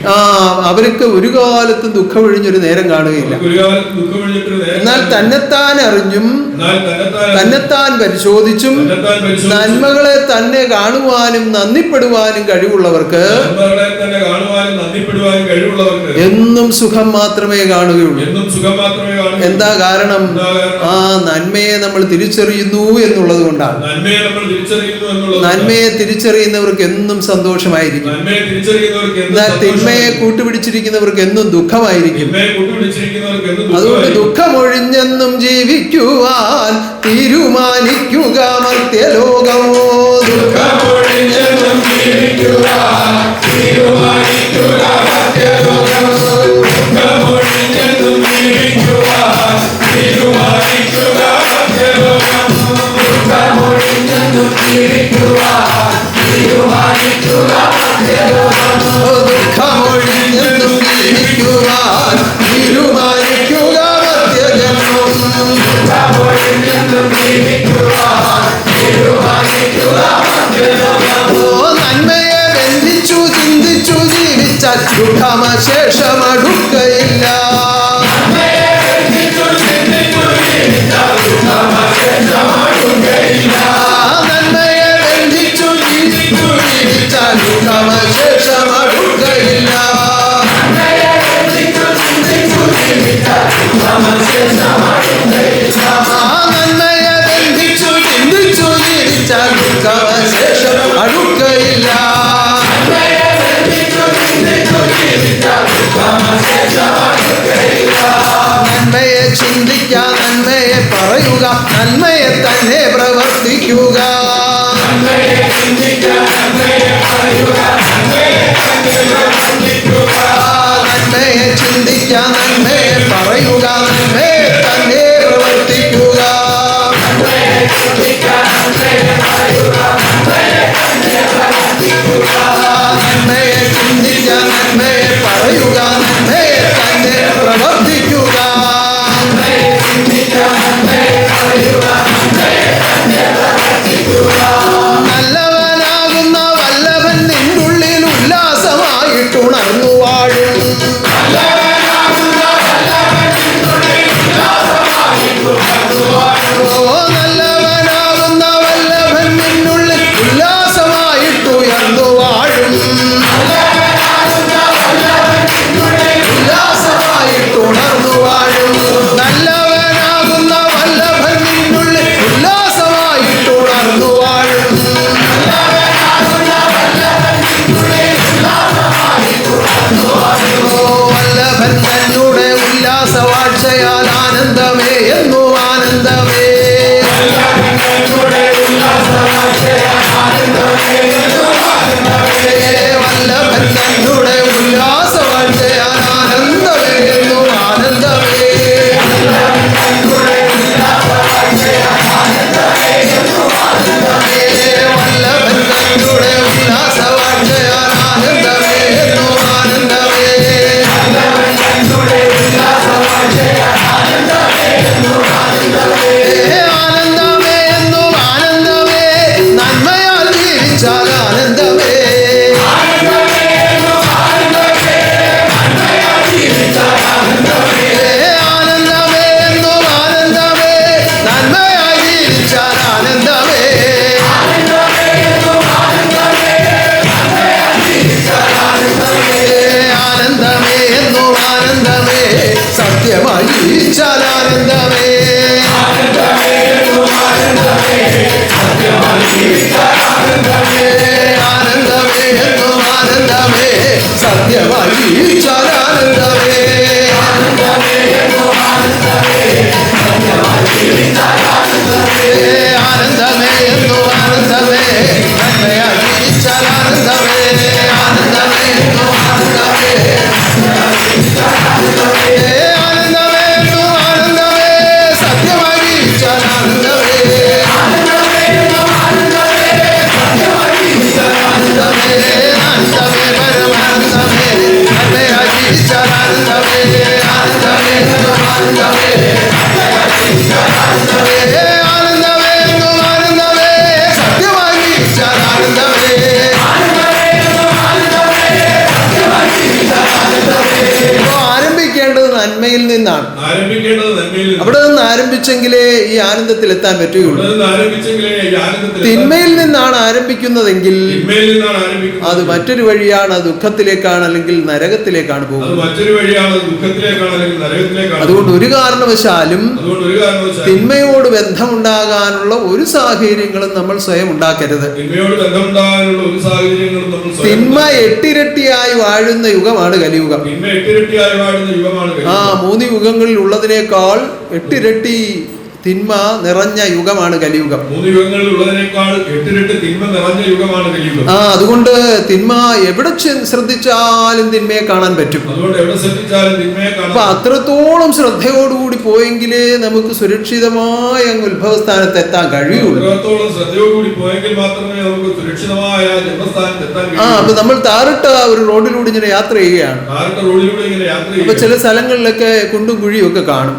അവർക്ക് ഒരു കാലത്തും ദുഃഖമൊഴിഞ്ഞൊരു നേരം കാണുകയില്ല. എന്നാൽ തന്നെത്താൻ അറിഞ്ഞും തന്നെത്താൻ പരിശോധിച്ചും നന്മകളെ തന്നെ കാണുവാനും നന്ദിപ്പെടുവാനും കഴിവുള്ളവർക്ക് എന്നും സുഖം മാത്രമേ കാണുകയുള്ളൂ. എന്താ കാരണം? ആ നന്മയെ നമ്മൾ തിരിച്ചറിയുന്നു എന്നുള്ളത് കൊണ്ടാണ്. നന്മയെ തിരിച്ചറിയുന്നവർക്ക് എന്നും സന്തോഷമായിരിക്കും. എന്നാൽ തിന്മയെ കൂട്ടുപിടിച്ചിരിക്കുന്നവർക്ക് എന്നും ദുഃഖമായിരിക്കും. അതുകൊണ്ട് ദുഃഖമൊഴിഞ്ഞെന്നും ജീവിക്കുവാൻ തീരുമാനിക്കുക മർത്യലോകമോ. ദുഃഖമൊഴിഞ്ഞെന്നും ജീവിക്കുവാൻ തീരുമാനിക്കുക മർത്യലോകമോ. ദുഃഖമൊഴിഞ്ഞെന്നും ജീവിക്കുവാൻ തീരുമാനിക്കുക മർത്യലോകമോ. ദുഃഖമൊഴിഞ്ഞെന്നും ജീവിക്കുവാൻ തീരുമാനിക്കുക മർത്യലോകമോ. ദുഃഖമൊഴിഞ്ഞെന്നും ജീവിക്കുവാൻ തീരുമാനിക്കുക മർത്യജന്മം. ദുഃഖമൊഴിഞ്ഞെന്നും ജീവിക്കുവാൻ തീരുമാനിക്കുക മർത്യലോകമോ. നന്മയെ ബന്ധിച്ചു ചിന്തിച്ചു ജീവിച്ചാൽ ദുഃഖമശേഷമടുക്കയില്ല. നന്മയെ ബന്ധിച്ചു ചിന്തിച്ചു ജീവിച്ചാൽ ദുഃഖമശേഷമടുക്കയില്ല. നന്മയെ ബന്ധിച്ചു ചിന്തിച്ചു ജീവിച്ചാൽ ദുഃഖമശേഷം അടുക്കയില്ല. നന്മയെ ചിന്തിക്കുക, നന്മയെ പറയുക, നന്മയെ തന്നെ പ്രവർത്തിക്കുക. നന്മയെ ചിന്തിക്കുക, നന്മയെ പറയുക, നന്മയെ തന്നെ പ്രവർത്തിക്കുക. നന്മയെ ചിന്തിക്കുക, നന്മയെ പറയുക, നന്മയെ തന്നെ പ്രവർത്തിക്കുക. നന്മയെ ചിന്തിക്കുക, നന്മയെ പറയുക, നന്മയെ തന്നെ പ്രവർത്തിക്കുക. നന്മയെ ചിന്തിക്കുക, നന്മയെ പറയുക, നന്മയെ തന്നെ പ്രവർത്തിക്കുക. നന്മയെ ചിന്തിക്കുക, നന്മയെ പറയുക, നന്മയെ തന്നെ പ്രവർത്തിക്കുക. നല്ലവനാകുന്ന വല്ലഭൻ നിന്നുള്ളിൽ ഉല്ലാസമായിട്ടുണർന്നു വാഴും. നല്ലവനാകുന്ന വല്ലഭൻ നിന്നുള്ളിൽ ഉല്ലാസമായിട്ടുണർന്നു വാഴും. നല്ലവനാകുന്ന വല്ലഭൻ നിന്നുള്ളിൽ ഉല്ലാസമായിട്ടുയർന്നു വാഴും. നല്ലവനാകുന്ന വല്ലഭൻ നിന്നുള്ളിൽ ഉല്ലാസമായിട്ടുണർന്നു വാഴും. നല്ലവനാകുന്ന വല്ലഭൻ നിന്നുള്ളിൽ ഉല്ലാസമായിട്ടുണർന്നു വാഴും. വല്ലഭൻ തന്നുടെ ഉല്ലാസവാഴ്ചയാൽ ആനന്ദമേ എന്നു ആനന്ദമേ. വല്ലഭൻ തന്നുടെ ഉല്ലാസവാഴ്ചയാൽ ആനന്ദമേ എന്നു ആനന്ദമേ. വല്ലഭൻ തന്നുടെ ഉല്ലാസവാഴ്ചയാൽ ആനന്ദമേ എന്നു ആനന്ദമേ. വല്ലഭൻ തന്നുടെ ഉല്ലാസവാഴ്ചയാൽ ആനന്ദമേ എന്നു ആനന്ദമേ. വല്ലഭൻ തന്നുടെ ഉല്ലാസവാഴ്ചയാൽ ആനന്ദമേ എന്നു ആനന്ദമേ. വല്ലഭൻ തന്നുടെ ഉല്ലാസവാഴ്ചയാൽ ആനന്ദമേ എന്നു ആനന്ദമേ. ആനന്ദമേ എന്നു ആനന്ദമേ. നന്മയാൽ ജീവിച്ചാൽ ആനന്ദമേ. ആനന്ദമേ എന്നു ജീവിച്ചാൽ ആനന്ദമേ. ആനന്ദമേ എന്നും ആനന്ദമേ, സത്യമായി ജീവിച്ചാൽ ആനന്ദമേ. ആനന്ദമേ എന്നും ആനന്ദമേ, നന്മയായി ജീവിച്ചാൽ ആനന്ദമേ. ആനന്ദമേ എന്നും ആനന്ദമേ, ആനന്ദമേ എന്നും ആനന്ദമേ, സത്യമായി ജീവിച്ചാൽ ആനന്ദമേ. ആനന്ദമേ പരമാനന്ദമേ, നന്മയായി ജീവിച്ചാൽ ആനന്ദമേ. ആനന്ദമേ എന്നും ആനന്ദമേ, ആനന്ദമേ എന്നും ആനന്ദമേ, സത്യമായി ജീവിച്ചാൽ ആനന്ദമേ. അപ്പോൾ ആരംഭിക്കേണ്ടത് നന്മയിൽ നിന്നാണ്. അവിടെ നിന്ന് ആരംഭിച്ചെങ്കിലേ ഈ ആനന്ദത്തിൽ എത്താൻ പറ്റുകയുള്ളൂ. തിന്മയിൽ നിന്നാണ് ആരംഭിക്കുന്നതെങ്കിൽ അത് മറ്റൊരു വഴിയാണ്, ദുഃഖത്തിലേക്കാണ് അല്ലെങ്കിൽ നരകത്തിലേക്കാണ് പോകുന്നത്. അതുകൊണ്ട് ഒരു കാരണവശാലും തിന്മയോട് ബന്ധമുണ്ടാകാനുള്ള ഒരു സാഹചര്യങ്ങളും നമ്മൾ സ്വയം ഉണ്ടാക്കരുത്. തിന്മ എട്ടിരട്ടിയായി വാഴുന്ന യുഗമാണ് കലിയുഗം. ആ 3 യുഗങ്ങളിൽ ഉള്ളതിനേക്കാൾ 8 ഇരട്ടി തിന്മ നിറഞ്ഞ യുഗമാണ് കലിയുഗം. ആ അതുകൊണ്ട് തിന്മ എവിടെ ശ്രദ്ധിച്ചാലും തിന്മയെ കാണാൻ പറ്റും. അപ്പൊ അത്രത്തോളം ശ്രദ്ധയോടുകൂടി പോയെങ്കിലേ നമുക്ക് സുരക്ഷിതമായ അങ്ങ് ഉത്ഭവസ്ഥാനത്ത് എത്താൻ കഴിയുള്ളൂ. ആ അപ്പൊ നമ്മൾ താറിട്ട ഒരു റോഡിലൂടെ ഇങ്ങനെ യാത്ര ചെയ്യുകയാണ്. അപ്പൊ ചില സ്ഥലങ്ങളിലൊക്കെ കുണ്ടും കുഴിയും ഒക്കെ കാണും.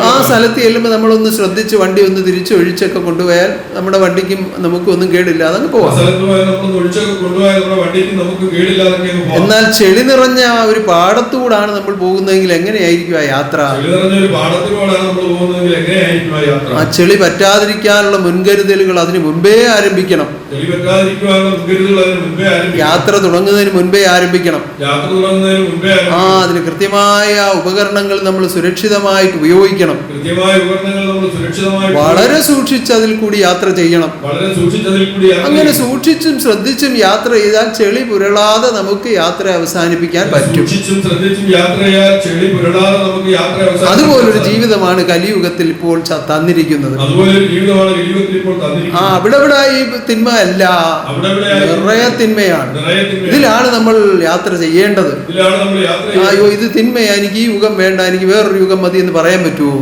ആ സ്ഥലത്ത് ചെല്ലുമ്പോൾ നമ്മളൊന്ന് ശ്രദ്ധിച്ച് വണ്ടി ഒന്ന് തിരിച്ചൊഴിച്ചൊക്കെ കൊണ്ടുപോയാൽ നമ്മുടെ വണ്ടിക്കും നമുക്കും ഒന്നും കേടില്ല, അതങ്ങ് പോവാം. എന്നാൽ ചെളി നിറഞ്ഞ ഒരു പാടത്തുകൂടാണ് നമ്മൾ പോകുന്നതെങ്കിൽ എങ്ങനെയായിരിക്കും ആ യാത്ര? ആ ചെളി പറ്റാതിരിക്കാനുള്ള മുൻകരുതലുകൾ അതിന് മുൻപേ ആരംഭിക്കണം. യാത്ര തുടങ്ങുന്നതിന് മുൻപേ ആരംഭിക്കണം. ആ അതിന് കൃത്യമായ ഉപകരണങ്ങൾ നമ്മൾ സുരക്ഷിതമായിട്ട് ഉപയോഗിക്കണം. വളരെ സൂക്ഷിച്ച് അതിൽ കൂടി യാത്ര ചെയ്യണം. അങ്ങനെ സൂക്ഷിച്ചും ശ്രദ്ധിച്ചും യാത്ര ചെയ്താൽ ചെളി പുരളാതെ നമുക്ക് യാത്ര അവസാനിപ്പിക്കാൻ പറ്റും. അതുപോലൊരു ജീവിതമാണ് കലിയുഗത്തിൽ ഇപ്പോൾ തന്നിരിക്കുന്നത്. ആ അവിടെ ഈ തിന്മ അല്ല, നിറയെ തിന്മയാണ്. ഇതിലാണ് നമ്മൾ യാത്ര ചെയ്യേണ്ടത്. അയ്യോ ഇത് തിന്മയാ, എനിക്ക് ഈ യുഗം വേണ്ട, എനിക്ക് വേറൊരു യുഗം മതി എന്ന് പറയാൻ പറ്റുമോ?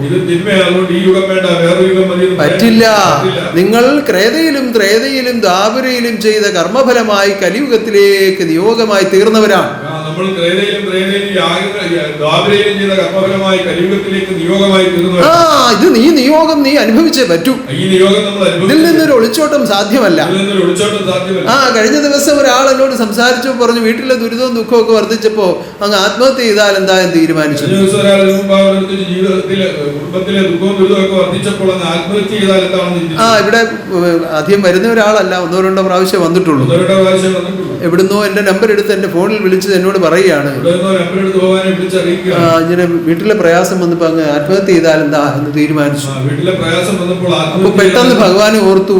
പറ്റില്ല. നിങ്ങൾ ക്രേതയിലും ത്രേതയിലും ദാപരയിലും ചെയ്ത കർമ്മഫലമായി കലിയുഗത്തിലേക്ക് നിയോഗമായി തീർന്നവരാണ്. ആ ഇത് നീ നിയോഗം നീ അനുഭവിച്ചേ പറ്റൂ. ഇതിൽ നിന്നൊരു ഒളിച്ചോട്ടം സാധ്യമല്ല. ആ കഴിഞ്ഞ ദിവസം ഒരാൾ എന്നോട് സംസാരിച്ചു പറഞ്ഞു, വീട്ടിലെ ദുരിതവും ദുഃഖവും ഒക്കെ വർദ്ധിച്ചപ്പോ അങ്ങ് ആത്മഹത്യ ചെയ്താൽ എന്തായാലും തീരുമാനിച്ചു. ആ ഇവിടെ അധികം വരുന്ന ഒരാളല്ല, 1-2 പ്രാവശ്യം വന്നിട്ടുള്ളൂ. എവിടുന്നോ എന്റെ നമ്പർ എടുത്ത് എന്റെ ഫോണിൽ വിളിച്ചത് എന്നോട് പറയുകയാണ്, ഇങ്ങനെ വീട്ടിലെ പ്രയാസം വന്നപ്പോ അങ്ങ് ആത്മഹത്യ ചെയ്താൽ എന്താ എന്ന് തീരുമാനിച്ചു. അപ്പൊ പെട്ടെന്ന് ഭഗവാനെ ഓർത്തു,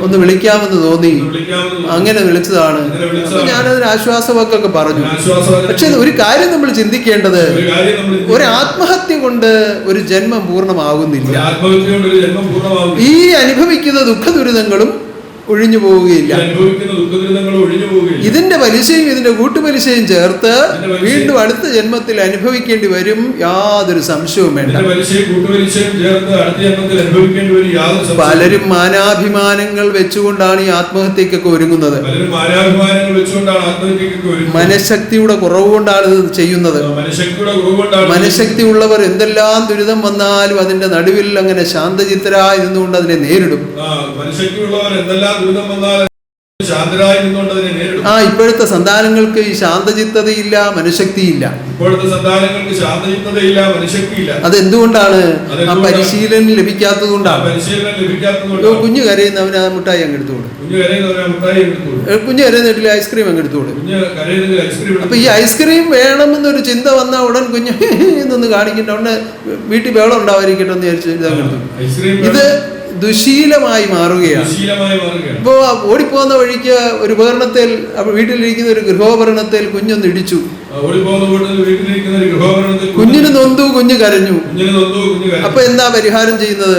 ഒന്ന് വിളിക്കാമെന്ന് തോന്നി, അങ്ങനെ വിളിച്ചതാണ്. അപ്പൊ ഞാനതിന് ആശ്വാസവാക്കൊക്കെ പറഞ്ഞു. പക്ഷെ ഒരു കാര്യം നമ്മൾ ചിന്തിക്കേണ്ടത്, ഒരു ആത്മഹത്യ കൊണ്ട് ഒരു ജന്മം പൂർണ്ണമാകുന്നില്ല. ഈ അനുഭവിക്കുന്ന ദുഃഖ ദുരിതങ്ങളും ഒഴിഞ്ഞു പോവുകയില്ല. ഇതിന്റെ പലിശയും ഇതിന്റെ കൂട്ടുപലിശയും ചേർത്ത് വീണ്ടും അടുത്ത ജന്മത്തിൽ അനുഭവിക്കേണ്ടി വരും, യാതൊരു സംശയവും വേണ്ട. പലരും മാനാഭിമാനങ്ങൾ വെച്ചുകൊണ്ടാണ് ഈ ആത്മഹത്യക്കൊക്കെ ഒരുങ്ങുന്നത്. മനഃശക്തിയുടെ കുറവ് കൊണ്ടാണ് ഇത് ചെയ്യുന്നത്. മനഃശക്തി ഉള്ളവർ എന്തെല്ലാം ദുരിതം വന്നാലും അതിന്റെ നടുവിൽ അങ്ങനെ ശാന്തചിത്തരായി നിന്നുകൊണ്ട് അതിനെ നേരിടും. ശാന്തരായി നിന്നുകൊണ്ട് അതിനെ നേരിടും. ഇപ്പോഴത്തെ സന്താനങ്ങൾക്ക് ഈ ശാന്തചിത്തതയില്ല, മനഃശക്തിയില്ല. ഇപ്പോഴത്തെ സന്താനങ്ങൾക്ക് ശാന്തചിത്തതയില്ല, മനഃശക്തിയില്ല. അതെന്തുകൊണ്ടാണ്? ആ പരിശീലനം ലഭിക്കാത്തത് കൊണ്ടാണ്. പരിശീലനം ലഭിക്കാത്തതുകൊണ്ട്. കുഞ്ഞു കരയുന്നവന് ആ മിഠായി അങ്ങ് എടുത്തോളൂ. കുഞ്ഞു കരയുന്നിട്ടില്ല, ഐസ്ക്രീം അങ്ങ് എടുത്തോളൂ. അപ്പൊ ഈ ഐസ്ക്രീം വേണമെന്നൊരു ചിന്ത വന്നാൽ ഉടൻ കുഞ്ഞ് എന്നൊന്ന് കാണിക്കണ്ട, ഉടനെ വീട്ടിൽ ബഹളം ഉണ്ടാവാതിരിക്കട്ടെ എന്ന് വിചാരിച്ചു ഇതങ്ങ് എടുത്തു. ഇത് ദുശീലമായി മാറുകയാണ്. ഇപ്പോ ഓടിപ്പോകുന്ന വഴിക്ക് ഒരു ഉപകരണത്തിൽ, വീട്ടിലിരിക്കുന്ന ഒരു ഗൃഹോപകരണത്തിൽ കുഞ്ഞൊന്ന് ഇടിച്ചു. കുഞ്ഞിന് നൊന്തു, കുഞ്ഞ് കരഞ്ഞു. അപ്പൊ എന്താ പരിഹാരം ചെയ്യുന്നത്?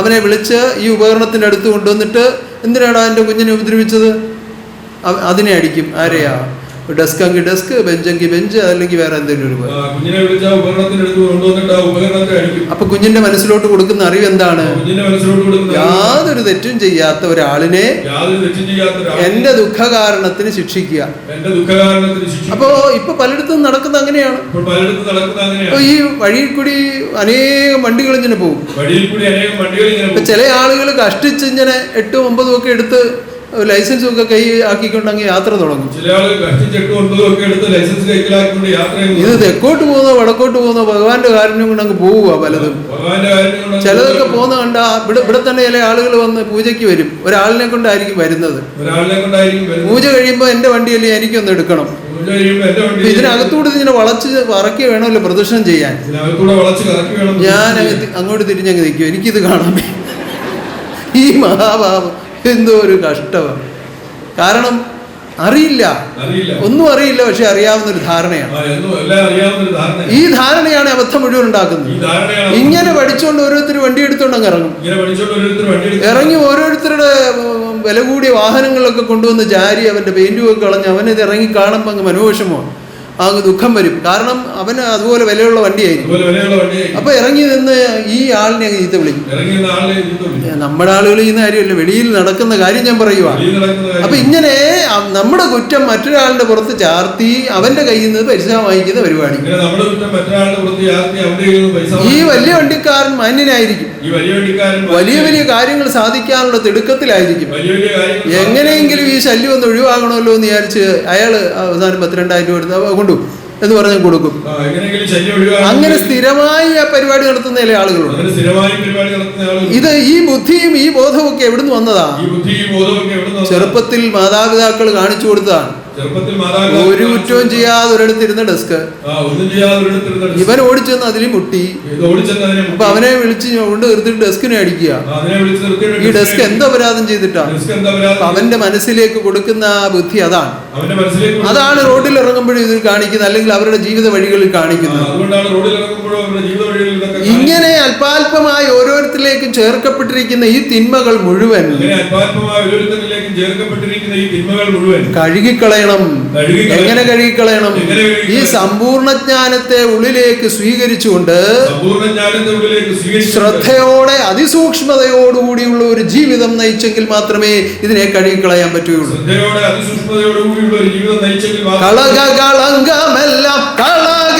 അവനെ വിളിച്ച് ഈ ഉപകരണത്തിന്റെ അടുത്ത് കൊണ്ടുവന്നിട്ട്, എന്തിനാണ് എന്റെ കുഞ്ഞിനെ ഉപദ്രവിച്ചത്? അതിനെ അടിക്കും. ആരെയാ? ഡെസ്ക് എങ്കിൽ ഡെസ്ക്, ബെഞ്ചെങ്കിൽ ബെഞ്ച്, അല്ലെങ്കിൽ വേറെ എന്തെങ്കിലും ഒരു. അപ്പൊ കുഞ്ഞിന്റെ മനസ്സിലോട്ട് കൊടുക്കുന്ന അറിവ് എന്താണ്? യാതൊരു തെറ്റും ചെയ്യാത്ത ഒരാളിനെ എന്റെ ദുഃഖകാരണത്തിന് ശിക്ഷിക്കുക. അപ്പോ ഇപ്പൊ പലയിടത്തും നടക്കുന്ന അങ്ങനെയാണ്. ഈ വഴിയിൽ കൂടി അനേകം വണ്ടികൾ ഇങ്ങനെ പോകും. ചില ആളുകൾ കഷ്ടിച്ച് ഇങ്ങനെ 8, 9 ഒക്കെ എടുത്ത് ലൈസൻസും ഒക്കെ കൈ ആക്കിക്കൊണ്ടങ്ങ് യാത്ര തുടങ്ങും. ഇത് തെക്കോട്ട് പോകുന്നോ വടക്കോട്ട് പോകുന്നോ ഭഗവാന്റെ കാരുണ്യം കൊണ്ട് അങ്ങ് പോവുക. പലതും ചിലതൊക്കെ പോകുന്ന കണ്ട ഇവിടെ തന്നെ ചില ആളുകൾ വന്ന് പൂജയ്ക്ക് വരും. ഒരാളിനെ കൊണ്ടായിരിക്കും വരുന്നത്. പൂജ കഴിയുമ്പോ എന്റെ വണ്ടിയല്ലേ, എനിക്കൊന്ന് എടുക്കണം. ഇതിനകത്തൂടെ ഇങ്ങനെ വളച്ച് പറക്കി വേണമല്ലോ പ്രദക്ഷിണം ചെയ്യാൻ. ഞാൻ അങ്ങോട്ട് തിരിഞ്ഞങ്ങ് നിൽക്കും. എനിക്കിത് കാണാൻ ഈ മഹാഭാവം എന്തോ ഒരു കഷ്ടമാണ്. കാരണം അറിയില്ല, ഒന്നും അറിയില്ല, പക്ഷെ അറിയാവുന്നൊരു ധാരണയാണ്. ഈ ധാരണയാണ് അബദ്ധം മുഴുവൻ ഉണ്ടാക്കുന്നത്. ഇങ്ങനെ പഠിച്ചുകൊണ്ട് ഓരോരുത്തർ വണ്ടി എടുത്തോണ്ട് അങ്ങ് ഇറങ്ങും. ഇറങ്ങി ഓരോരുത്തരുടെ വില കൂടിയ വാഹനങ്ങളൊക്കെ കൊണ്ടുവന്ന് ജാരി അവന്റെ പെയിന്റുമൊക്കെ കളഞ്ഞ് അവനിത് ഇറങ്ങി കാണുമ്പോൾ അങ്ങ് മനോവിഷമോ, അങ്ങ് ദുഃഖം വരും. കാരണം അവന് അതുപോലെ വിലയുള്ള വണ്ടിയായിരിക്കും. അപ്പൊ ഇറങ്ങി നിന്ന് ഈ ആളിനെ അങ്ങ് ചീത്ത വിളിക്കും. നമ്മുടെ ആളുകൾ ചെയ്യുന്ന കാര്യമല്ല, വെളിയിൽ നടക്കുന്ന കാര്യം ഞാൻ പറയുക. അപ്പൊ ഇങ്ങനെ നമ്മുടെ കുറ്റം മറ്റൊരാളുടെ പുറത്ത് ചാർത്തി അവന്റെ കയ്യിൽ നിന്ന് പൈസ വാങ്ങിക്കുന്ന പരിപാടി. ഈ വലിയ വണ്ടിക്കാരൻ മാന്യനായിരിക്കും, വലിയ വലിയ കാര്യങ്ങൾ സാധിക്കാനുള്ള തിടുക്കത്തിലായിരിക്കും. എങ്ങനെയെങ്കിലും ഈ ശല്യം ഒന്ന് ഒഴിവാകണമല്ലോ എന്ന് വിചാരിച്ച് അയാള് അവസാനം 12,000 രൂപ കൊണ്ടു എന്ന് പറഞ്ഞ് കൊടുക്കും. അങ്ങനെ സ്ഥിരമായി ആ പരിപാടി നടത്തുന്ന ചില ആളുകളുണ്ട്. ഇത് ഈ ബുദ്ധിയും ഈ ബോധവും ഒക്കെ എവിടുന്ന് വന്നതാ? ചെറുപ്പത്തിൽ മാതാപിതാക്കൾ കാണിച്ചു കൊടുത്തതാണ്. ഒരു കുറ്റവും ചെയ്യാതെ ഒരിടത്തിരുന്ന ഡെസ്ക് ഇവൻ ഓടിച്ചെന്ന് അതിൽ മുട്ടി. അപ്പൊ അവനെ വിളിച്ച് കൊണ്ട് നിർത്തിട്ട് ഡെസ്കിനെ അടിക്കുക. ഈ ഡെസ്ക് എന്തോ അപരാധം ചെയ്തിട്ടാണ്? അവന്റെ മനസ്സിലേക്ക് കൊടുക്കുന്ന ആ ബുദ്ധി അതാണ്. അതാണ് റോഡിൽ ഇറങ്ങുമ്പോഴും ഇത് കാണിക്കുന്നത്, അല്ലെങ്കിൽ അവരുടെ ജീവിത വഴികളിൽ കാണിക്കുന്നത്. ഇങ്ങനെ അല്പാൽപമായി ഓരോരുത്തരിലേക്കും ചേർക്കപ്പെട്ടിരിക്കുന്ന ഈ തിന്മകൾ മുഴുവൻ കഴുകിക്കളയണം. എങ്ങനെ കഴുകിക്കളയണം? ഈ സമ്പൂർണ്ണ ജ്ഞാനത്തെ ഉള്ളിലേക്ക് സ്വീകരിച്ചുകൊണ്ട് ശ്രദ്ധയോടെ അതിസൂക്ഷ്മതയോടുകൂടിയുള്ള ഒരു ജീവിതം നയിച്ചെങ്കിൽ മാത്രമേ ഇതിനെ കഴുകിക്കളയാൻ പറ്റുകയുള്ളൂ. കളങ്കമെല്ലാം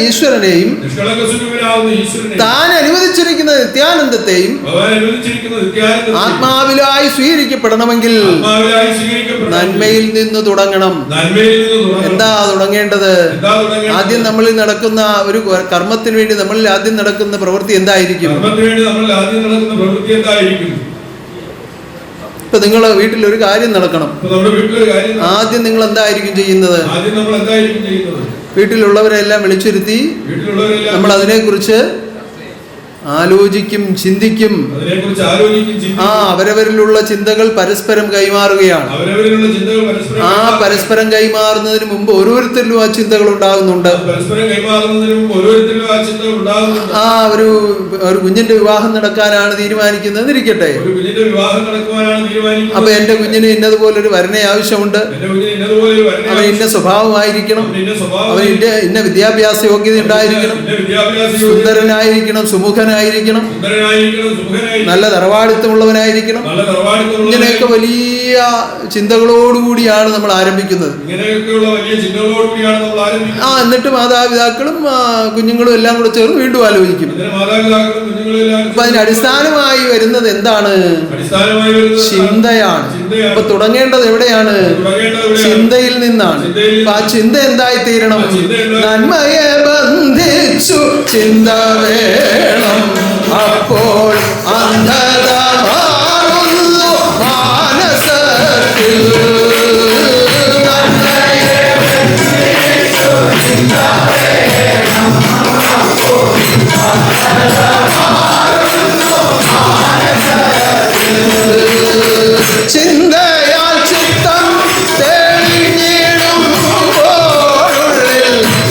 ഈശ്വരനെയും താൻ അനുവദിച്ചിരിക്കുന്ന നിത്യാനന്ദത്തെയും ആത്മാവിലായി സ്വീകരിക്കപ്പെടണമെങ്കിൽ നന്മയിൽ നിന്ന് തുടങ്ങണം. എന്താ തുടങ്ങേണ്ടത്? ആദ്യം നമ്മളിൽ നടക്കുന്ന ഒരു കർമ്മത്തിന് വേണ്ടി നമ്മളിൽ ആദ്യം നടക്കുന്ന പ്രവൃത്തി എന്തായിരിക്കും? ഇപ്പൊ നിങ്ങളെ വീട്ടിൽ ഒരു കാര്യം നടക്കണം. ആദ്യം നിങ്ങൾ എന്തായിരിക്കും ചെയ്യുന്നത്? വീട്ടിലുള്ളവരെല്ലാം വിളിച്ചിരുത്തി നമ്മൾ അതിനെക്കുറിച്ച് ആലോചിക്കും, ചിന്തിക്കും. അതിനെക്കുറിച്ച് ആലോചിക്കും, ചിന്തിക്കും. അവരവരിലുള്ള ചിന്തകൾ പരസ്പരം കൈമാറുകയാണ്. അവരവരിലുള്ള ചിന്തകൾ പരസ്പരം പരസ്പരം കൈമാറുന്നതിന് മുമ്പ് ഓരോരുത്തരിലും ആ ചിന്തകൾ ഉണ്ടാകുന്നുണ്ട്. പരസ്പരം കൈമാറുന്നതിന് മുമ്പ് ഓരോരുത്തരിലും ആ ചിന്തകൾ ഉണ്ടാകുന്നുണ്ട്. ഒരു കുഞ്ഞിന്റെ വിവാഹം നടക്കാനാണ് തീരുമാനിക്കുന്നത് ഇരിക്കട്ടെ. ഒരു കുഞ്ഞിന്റെ വിവാഹം നടക്കുവാനാണ് തീരുമാനിക്കുന്നത്. അപ്പൊ എന്റെ കുഞ്ഞിന് ഇന്നതുപോലൊരു വരനെ ആവശ്യമുണ്ട്. അവൻ ഇന്ന സ്വഭാവമായിരിക്കണം, അവൻ ഇന്ന വിദ്യാഭ്യാസ യോഗ്യത ഉണ്ടായിരിക്കണം, സുന്ദരനായിരിക്കണം, സുമുഖനായിരിക്കണം, നല്ല തറവാടിത്തമുള്ളവനായിരിക്കണം. ഇങ്ങനെയൊക്കെ വലിയ ചിന്തകളോടുകൂടിയാണ് നമ്മൾ ആരംഭിക്കുന്നത്. എന്നിട്ട് മാതാപിതാക്കളും കുഞ്ഞുങ്ങളും എല്ലാം കൂടെ ചേർന്ന് വീണ്ടും ആലോചിക്കും. അപ്പൊ അതിന് അടിസ്ഥാനമായി വരുന്നത് എന്താണ്? ചിന്തയാണ്. അപ്പൊ തുടങ്ങേണ്ടത് എവിടെയാണ്? ചിന്തയിൽ നിന്നാണ്. അപ്പൊ ആ ചിന്ത എന്തായി തീരണം? നന്മയെ ബന്ധിച്ചു ചിന്ത വേണം, അപ്പോൾ അന്ധത മാറുന്നു മാനസത്തിൽ. ചിന്തയാൽ ചിത്തം തെളിഞ്ഞിടുമ്പോഴുള്ളിൽ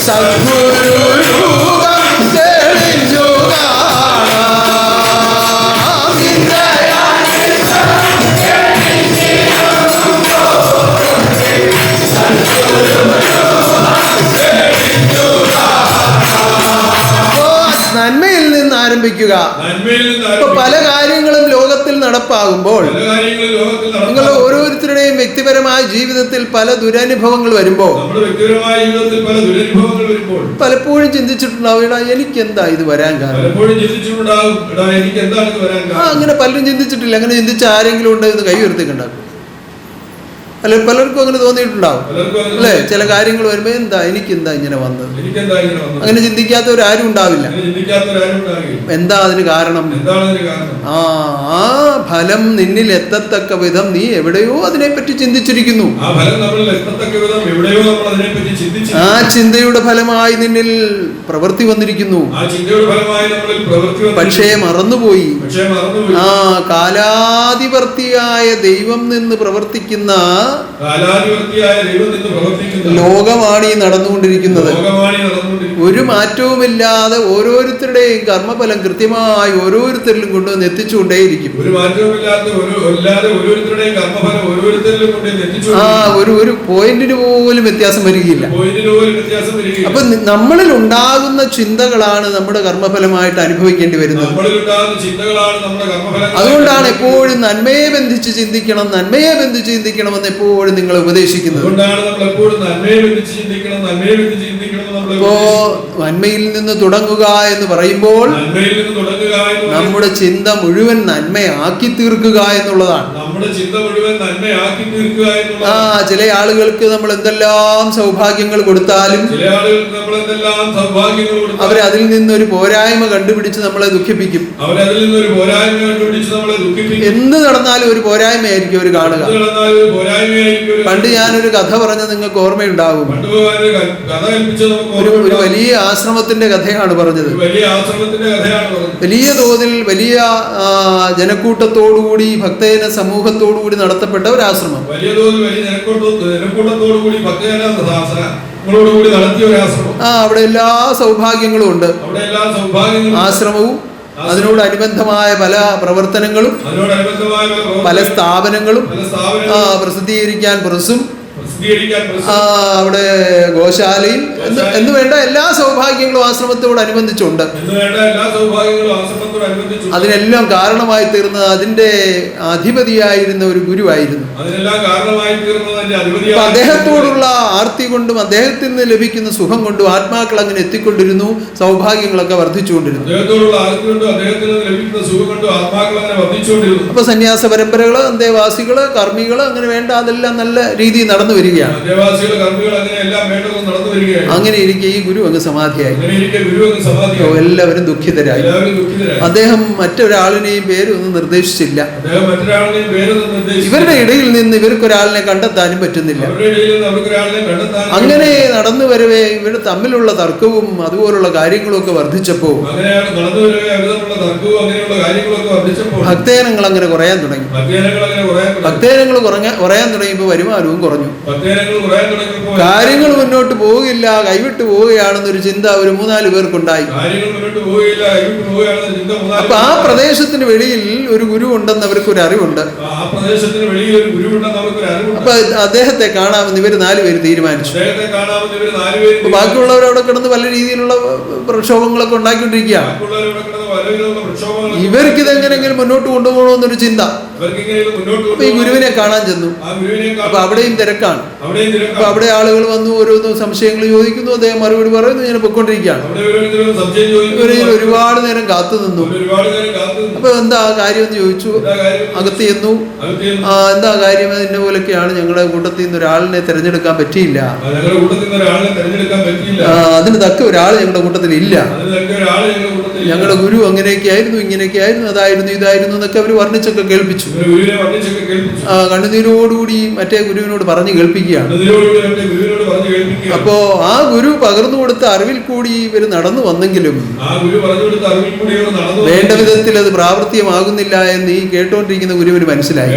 സദ്ഗുരു രൂപം തെളിഞ്ഞു കാണാം. ചിന്തയാൽ ചിത്തം തെളിഞ്ഞിടുമ്പോഴുള്ളിൽ സദ്ഗുരു രൂപം തെളിഞ്ഞു കാണാം. നന്മയിൽ നിന്ന് ആരംഭിക്കുക. ഇപ്പൊ പല കാര്യങ്ങളും ലോകത്തിൽ നടപ്പാകുമ്പോൾ നിങ്ങൾ ഓരോരുത്തരുടെയും വ്യക്തിപരമായ ജീവിതത്തിൽ പല ദുരനുഭവങ്ങൾ വരുമ്പോൾ പലപ്പോഴും ചിന്തിച്ചിട്ടുണ്ടാവും, എനിക്കെന്താ ഇത് വരാൻ കാരണം? അങ്ങനെ പലരും ചിന്തിച്ചിട്ടില്ല. അങ്ങനെ ചിന്തിച്ച ആരെങ്കിലും ഉണ്ട് എന്ന് കൈ ഉയർത്തിക്കുണ്ടാകും. അല്ല, പലർക്കും അങ്ങനെ തോന്നിയിട്ടുണ്ടാവും അല്ലേ? ചില കാര്യങ്ങൾ വരുമ്പോ എനിക്കെന്താ ഇങ്ങനെ വന്നത്? അങ്ങനെ ചിന്തിക്കാത്തവരാരും ഉണ്ടാവില്ല. എന്താ അതിന് കാരണം? ആ ഫലം നിന്നിൽ എത്തത്തക്ക വിധം നീ എവിടെയോ അതിനെപ്പറ്റി ചിന്തിച്ചിരിക്കുന്നു. ആ ചിന്തയുടെ ഫലമായി നിന്നിൽ പ്രവൃത്തി വന്നിരിക്കുന്നു. പക്ഷേ മറന്നുപോയി. കാലാധിപർത്തിയായ ദൈവം നിന്ന് പ്രവർത്തിക്കുന്ന ലോകമാണ് ഈ നടന്നുകൊണ്ടിരിക്കുന്നത്. ഒരു മാറ്റവുമില്ലാതെ ഓരോരുത്തരുടെയും കർമ്മഫലം കൃത്യമായി ഓരോരുത്തരിലും കൊണ്ടുവന്ന് എത്തിച്ചുകൊണ്ടേയിരിക്കും. ഒരു പോയിന്റിന് പോലും വ്യത്യാസം വരികയില്ല. അപ്പൊ നമ്മളിൽ ഉണ്ടാകുന്ന ചിന്തകളാണ് നമ്മുടെ കർമ്മഫലമായിട്ട് അനുഭവിക്കേണ്ടി വരുന്നത്. അതുകൊണ്ടാണ് എപ്പോഴും നന്മയെ ബന്ധിച്ച് ചിന്തിക്കണം, നന്മയെ ബന്ധിച്ച് ചിന്തിക്കണമെന്ന് എപ്പോഴും നിങ്ങൾ ഉപദേശിക്കുന്നത്. അപ്പോ നന്മയിൽ നിന്ന് തുടങ്ങുക എന്ന് പറയുമ്പോൾ നമ്മുടെ ചിന്ത മുഴുവൻ നന്മയാക്കി തീർക്കുക എന്നുള്ളതാണ്. ചില ആളുകൾക്ക് നമ്മൾ എന്തെല്ലാം സൗഭാഗ്യങ്ങൾ കൊടുത്താലും അവരെ അതിൽ നിന്നൊരു പോരായ്മ കണ്ടുപിടിച്ച് നമ്മളെ ദുഃഖിപ്പിക്കും. എന്ത് നടന്നാലും ഒരു പോരായ്മയായിരിക്കും അവർ കാണുക. പണ്ട് ഞാനൊരു കഥ പറഞ്ഞ നിങ്ങൾക്ക് ഓർമ്മയുണ്ടാകും. ഒരു വലിയ ആശ്രമത്തിന്റെ കഥയാണ് പറഞ്ഞത്. വലിയ തോതിൽ വലിയ ജനക്കൂട്ടത്തോടുകൂടി ഭക്തജന സമൂഹത്തോടുകൂടി നടത്തപ്പെട്ട ഒരു ആശ്രമം. അവിടെ എല്ലാ സൗഭാഗ്യങ്ങളും ഉണ്ട്. ആശ്രമവും അതിനോടനുബന്ധമായ പല പ്രവർത്തനങ്ങളും പല സ്ഥാപനങ്ങളും പ്രസിദ്ധീകരിക്കാൻ പ്രസ്സും അവിടെ ഗോശാലയും എന്ന് വേണ്ട എല്ലാ സൗഭാഗ്യങ്ങളും ആശ്രമത്തോടനുബന്ധിച്ചുണ്ട്. അതിനെല്ലാം കാരണമായി തീർന്നത് അതിന്റെ അധിപതിയായിരുന്ന ഒരു ഗുരുവായിരുന്നു. അദ്ദേഹത്തോടുള്ള ആർത്തി കൊണ്ടും അദ്ദേഹത്തിൽ നിന്ന് ലഭിക്കുന്ന സുഖം കൊണ്ടും ആത്മാക്കൾ അങ്ങനെ എത്തിക്കൊണ്ടിരുന്നു. സൗഭാഗ്യങ്ങളൊക്കെ വർദ്ധിച്ചുകൊണ്ടിരുന്നു. അപ്പൊ സന്യാസ പരമ്പരകള്, അന്തേവാസികള്, കർമ്മികള്, അങ്ങനെ വേണ്ട അതെല്ലാം നല്ല രീതിയിൽ നടന്നു വരികയാണ്. അങ്ങനെ ഇരിക്കെ ഈ ഗുരു അങ്ങ് സമാധിയായി. എല്ലാവരും ദുഃഖിതരായി. അദ്ദേഹം മറ്റൊരാളിനെയും പേരൊന്നും നിർദ്ദേശിച്ചില്ല. ഇവരുടെ ഇടയിൽ നിന്ന് ഇവർക്കൊരാളിനെ കണ്ടെത്താനും പറ്റുന്നില്ല. അങ്ങനെ നടന്നു വരവേ ഇവർ തമ്മിലുള്ള തർക്കവും അതുപോലുള്ള കാര്യങ്ങളും ഒക്കെ വർദ്ധിച്ചപ്പോ തർക്കവും അങ്ങനെയുള്ള കാര്യങ്ങളൊക്കെ വർദ്ധിച്ചപ്പോൾ ഭക്തജനങ്ങൾ അങ്ങനെ കുറയാൻ തുടങ്ങി. ഭക്തജനങ്ങൾ അങ്ങനെ ഭക്തജനങ്ങൾ കുറയാൻ തുടങ്ങിയപ്പോൾ വരുമാനവും കുറഞ്ഞു. ഭക്തജനങ്ങൾ കുറയാൻ തുടങ്ങിയപ്പോൾ കാര്യങ്ങൾ മുന്നോട്ട് പോവുകയില്ല, കൈവിട്ട് പോവുകയാണെന്നൊരു ചിന്ത ഒരു 3-4 പേർക്കുണ്ടായി. കാര്യങ്ങൾ മുന്നോട്ട് പോവുകയില്ല, കൈവിട്ട് പോവുകയാണെന്നൊരു ചിന്ത 3-4 അപ്പൊ ആ പ്രദേശത്തിന് വെളിയിൽ ഒരു ഗുരു ഉണ്ടെന്ന് അവർക്ക് ഒരു അറിവുണ്ട്. ആ പ്രദേശത്തിന് വെളിയിൽ ഒരു ഗുരു ഉണ്ടെന്ന് അവർക്ക് ഒരു അറിവുണ്ട്. അപ്പൊ അദ്ദേഹത്തെ കാണാമെന്ന് ഇവർ 4 പേര് തീരുമാനിച്ചു. അദ്ദേഹത്തെ കാണാമെന്ന് ഇവർ 4 പേര്. ബാക്കിയുള്ളവർ അവിടെ കിടന്ന് പല രീതിയിലുള്ള പ്രക്ഷോഭങ്ങളൊക്കെ ഉണ്ടാക്കിക്കൊണ്ടിരിക്കുകയാണ്. ഇവർക്ക് ഇതെങ്ങനെയെങ്കിലും മുന്നോട്ട് കൊണ്ടുപോകണമെന്നൊരു ചിന്ത. അപ്പൊ ഈ ഗുരുവിനെ കാണാൻ ചെന്നു. അപ്പൊ അവിടെയും തിരക്കാണ്. അപ്പൊ അവിടെ ആളുകൾ വന്നു ഓരോന്നും സംശയങ്ങൾ ചോദിക്കുന്നു, അദ്ദേഹം മറുപടി പറയുന്നു, ഇങ്ങനെ പൊയ്ക്കൊണ്ടിരിക്കുകയാണ്. ഇവര് ഒരുപാട് നേരം കാത്തു നിന്നു. അപ്പൊ എന്താ കാര്യം എന്ന് ചോദിച്ചു. അകത്ത് ചെന്നു. എന്താ കാര്യം, ഇന്ന പോലൊക്കെയാണ്, ഞങ്ങളുടെ കൂട്ടത്തിൽ നിന്ന് ഒരാളിനെ തിരഞ്ഞെടുക്കാൻ പറ്റിയില്ല, അതിന് തക്ക ഒരാൾ ഞങ്ങളുടെ കൂട്ടത്തിൽ ഇല്ല, ഞങ്ങളുടെ ഗുരു അങ്ങനെയൊക്കെ ആയിരുന്നു, ഇങ്ങനെയൊക്കെ ആയിരുന്നു, അതായിരുന്നു, ഇതായിരുന്നു എന്നൊക്കെ അവർ വർണ്ണിച്ചൊക്കെ കേൾപ്പിച്ചു. കണ്ണുനീരോടുകൂടി മറ്റേ ഗുരുവിനോട് പറഞ്ഞു കേൾപ്പിക്കുകയാണ്. അപ്പോ ആ ഗുരു പകർന്നു കൊടുത്ത അറിവിൽ കൂടി ഇവർ നടന്നു വന്നെങ്കിലും വേണ്ട വിധത്തിൽ അത് പ്രാവർത്തികമാകുന്നില്ല എന്ന് ഈ കേട്ടോണ്ടിരിക്കുന്ന ഗുരുവിന് മനസ്സിലായി.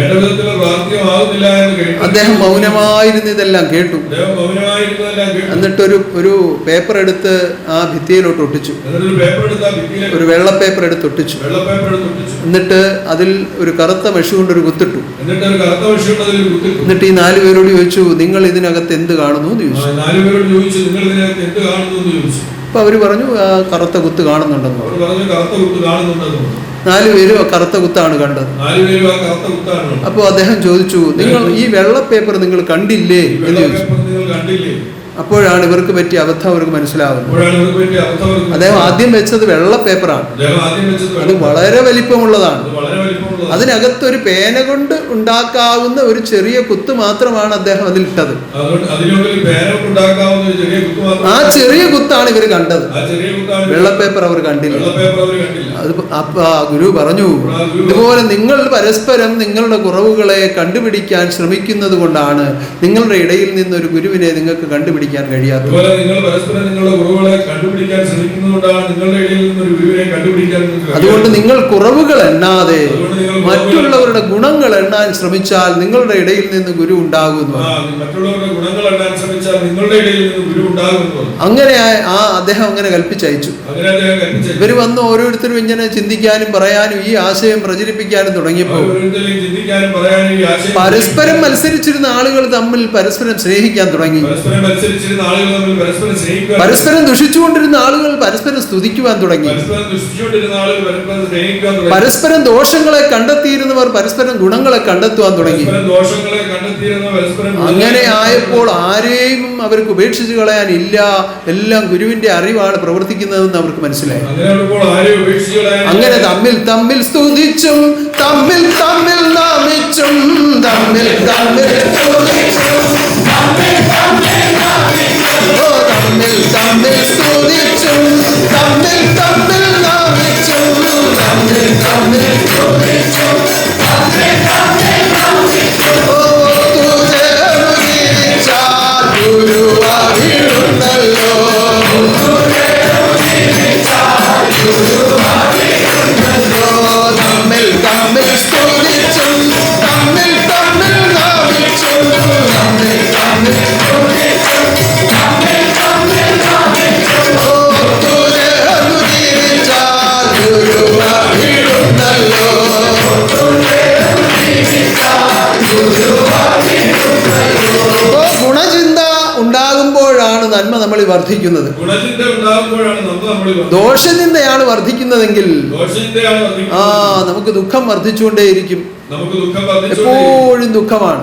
അദ്ദേഹം മൗനമായിരുന്നു ഇതെല്ലാം കേട്ടു. എന്നിട്ടൊരു പേപ്പർ എടുത്ത് ആ ഭിത്തിയിലോട്ട് ഒട്ടിച്ചു. ഒരു വെള്ള പേപ്പർ എടുത്ത് ഒട്ടിച്ചു. എന്നിട്ട് അതിൽ ഒരു കറുത്ത മഷി കൊണ്ടൊരു കുത്തിട്ടു. എന്നിട്ട് ഈ 4 പേരോട് ചോദിച്ചു, നിങ്ങൾ ഇതിനകത്ത് എന്ത് കാണുന്നു എന്ന് ചോദിച്ചു. അപ്പൊ അവര് പറഞ്ഞു, കറുത്ത കുത്ത് കാണുന്നുണ്ടെന്ന്. 4 പേരും കറുത്ത കുത്താണ് കണ്ടത്. അപ്പൊ അദ്ദേഹം ചോദിച്ചു, നിങ്ങൾ ഈ വെള്ള പേപ്പർ നിങ്ങൾ കണ്ടില്ലേ എന്ന് ചോദിച്ചു. അപ്പോഴാണ് ഇവർക്ക് പറ്റിയ അബദ്ധം അവർക്ക് മനസ്സിലാവുന്നത്. അദ്ദേഹം ആദ്യം വെച്ചത് വെള്ള പേപ്പറാണ്. അത് വളരെ വലിപ്പമുള്ളതാണ്. അതിനകത്തൊരു പേന കൊണ്ട് ഉണ്ടാക്കാവുന്ന ഒരു ചെറിയ കുത്ത് മാത്രമാണ് അദ്ദേഹം അതിലിട്ടത്. ആ ചെറിയ കുത്താണ് ഇവർ കണ്ടത്. വെള്ള പേപ്പർ അവർ കണ്ടില്ല. അത് അപ്പൊ ഗുരു പറഞ്ഞു, ഇതുപോലെ നിങ്ങൾ പരസ്പരം നിങ്ങളുടെ കുറവുകളെ കണ്ടുപിടിക്കാൻ ശ്രമിക്കുന്നത് കൊണ്ടാണ് നിങ്ങളുടെ ഇടയിൽ നിന്നൊരു ഗുരുവിനെ നിങ്ങൾക്ക് കണ്ടുപിടിക്കാൻ കഴിയാത്തത്. അതുകൊണ്ട് നിങ്ങൾ കുറവുകൾ എണ്ണാതെ മറ്റുള്ളവരുടെ ഗുണങ്ങൾ എണ്ണാൻ ശ്രമിച്ചാൽ നിങ്ങളുടെ ഇടയിൽ നിന്ന് ഗുരു ഉണ്ടാകുന്നു. അങ്ങനെ അദ്ദേഹം അങ്ങനെ കൽപ്പിച്ചയച്ചു. ഇവർ വന്ന് ഓരോരുത്തരും ഇങ്ങനെ ചിന്തിക്കാനും പറയാനും ഈ ആശയം പ്രചരിപ്പിക്കാനും തുടങ്ങിയപ്പോൾ പരസ്പരം മത്സരിച്ചിരുന്ന ആളുകൾ തമ്മിൽ പരസ്പരം സ്നേഹിക്കാൻ തുടങ്ങി. പരസ്പരം ദുഷിച്ചുകൊണ്ടിരുന്ന ആളുകൾ പരസ്പരം സ്തുതിക്കുവാൻ തുടങ്ങി. പരസ്പരം ദോഷങ്ങളെ കണ്ടെത്തിയിരുന്നവർ പരസ്പരം ഗുണങ്ങളെ കണ്ടെത്തുവാൻ തുടങ്ങി. അങ്ങനെ ആയപ്പോൾ ആരെയും അവർക്ക് ഉപേക്ഷിച്ച് കളയാനില്ല. എല്ലാം ഗുരുവിന്റെ അറിവാണ് പ്രവർത്തിക്കുന്നതെന്ന് അവർക്ക് മനസ്സിലായി. അങ്ങനെ തമ്മിൽ തമ്മിൽ സ്തുതിച്ചും തമ്മിൽ തമ്മിൽ നാമിച്ചും തമ്മിൽ തമ്മിൽ തമ്മിൽ തമ്മിൽ സ്തുതിച്ചും തമ്മിൽ തമ്മിൽ നാമിച്ചും തമ്മിൽ തമ്മിൽ സ്തുതിച്ചും തമ്മിൽ തമ്മിൽ നാമിച്ചും ഗുരുവായൂരുണ്ടല്ലോ തമ്മിൽ തമ്മിൽ സ്തുതിച്ചും തമ്മിൽ തമ്മിൽ നാമിച്ചും തമ്മിൽ തമ്മിൽ ഗുണചിന്ത ഉണ്ടാകുമ്പോഴാണ് നന്മ നമ്മളിൽ വർദ്ധിക്കുന്നത്. ദോഷചിന്തയാണ് വർദ്ധിക്കുന്നതെങ്കിൽ നമുക്ക് ദുഃഖം വർദ്ധിച്ചുകൊണ്ടേയിരിക്കും. എപ്പോഴും ദുഃഖമാണ്.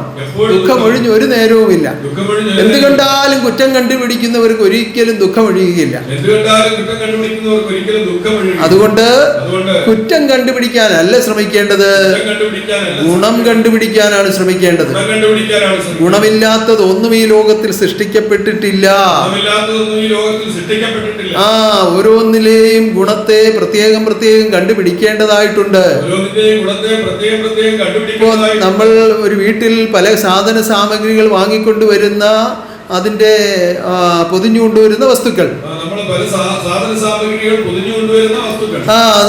ദുഃഖം ഒഴിഞ്ഞ് ഒരു നേരവുമില്ല. എന്ത് കണ്ടാലും കുറ്റം കണ്ടുപിടിക്കുന്നവർക്ക് ഒരിക്കലും ദുഃഖം ഒഴിയുകയില്ല. അതുകൊണ്ട് കുറ്റം കണ്ടുപിടിക്കാനല്ല ശ്രമിക്കേണ്ടത്, ഗുണം കണ്ടുപിടിക്കാനാണ് ശ്രമിക്കേണ്ടത്. ഗുണമില്ലാത്തത് ഒന്നും ഈ ലോകത്തിൽ സൃഷ്ടിക്കപ്പെട്ടിട്ടില്ല. ഓരോന്നിലെയും ഗുണത്തെ പ്രത്യേകം പ്രത്യേകം കണ്ടുപിടിക്കേണ്ടതായിട്ടുണ്ട്. ഇപ്പോൾ നമ്മൾ ഒരു വീട്ടിൽ പല സാധന സാമഗ്രികൾ വാങ്ങിക്കൊണ്ടുവരുന്ന അതിൻ്റെ പൊതിഞ്ഞു കൊണ്ടുവരുന്ന വസ്തുക്കൾ പല സാധന സാമഗ്രികൾ പൊതിഞ്ഞു കൊണ്ടുവരുന്ന വസ്തുക്കൾ.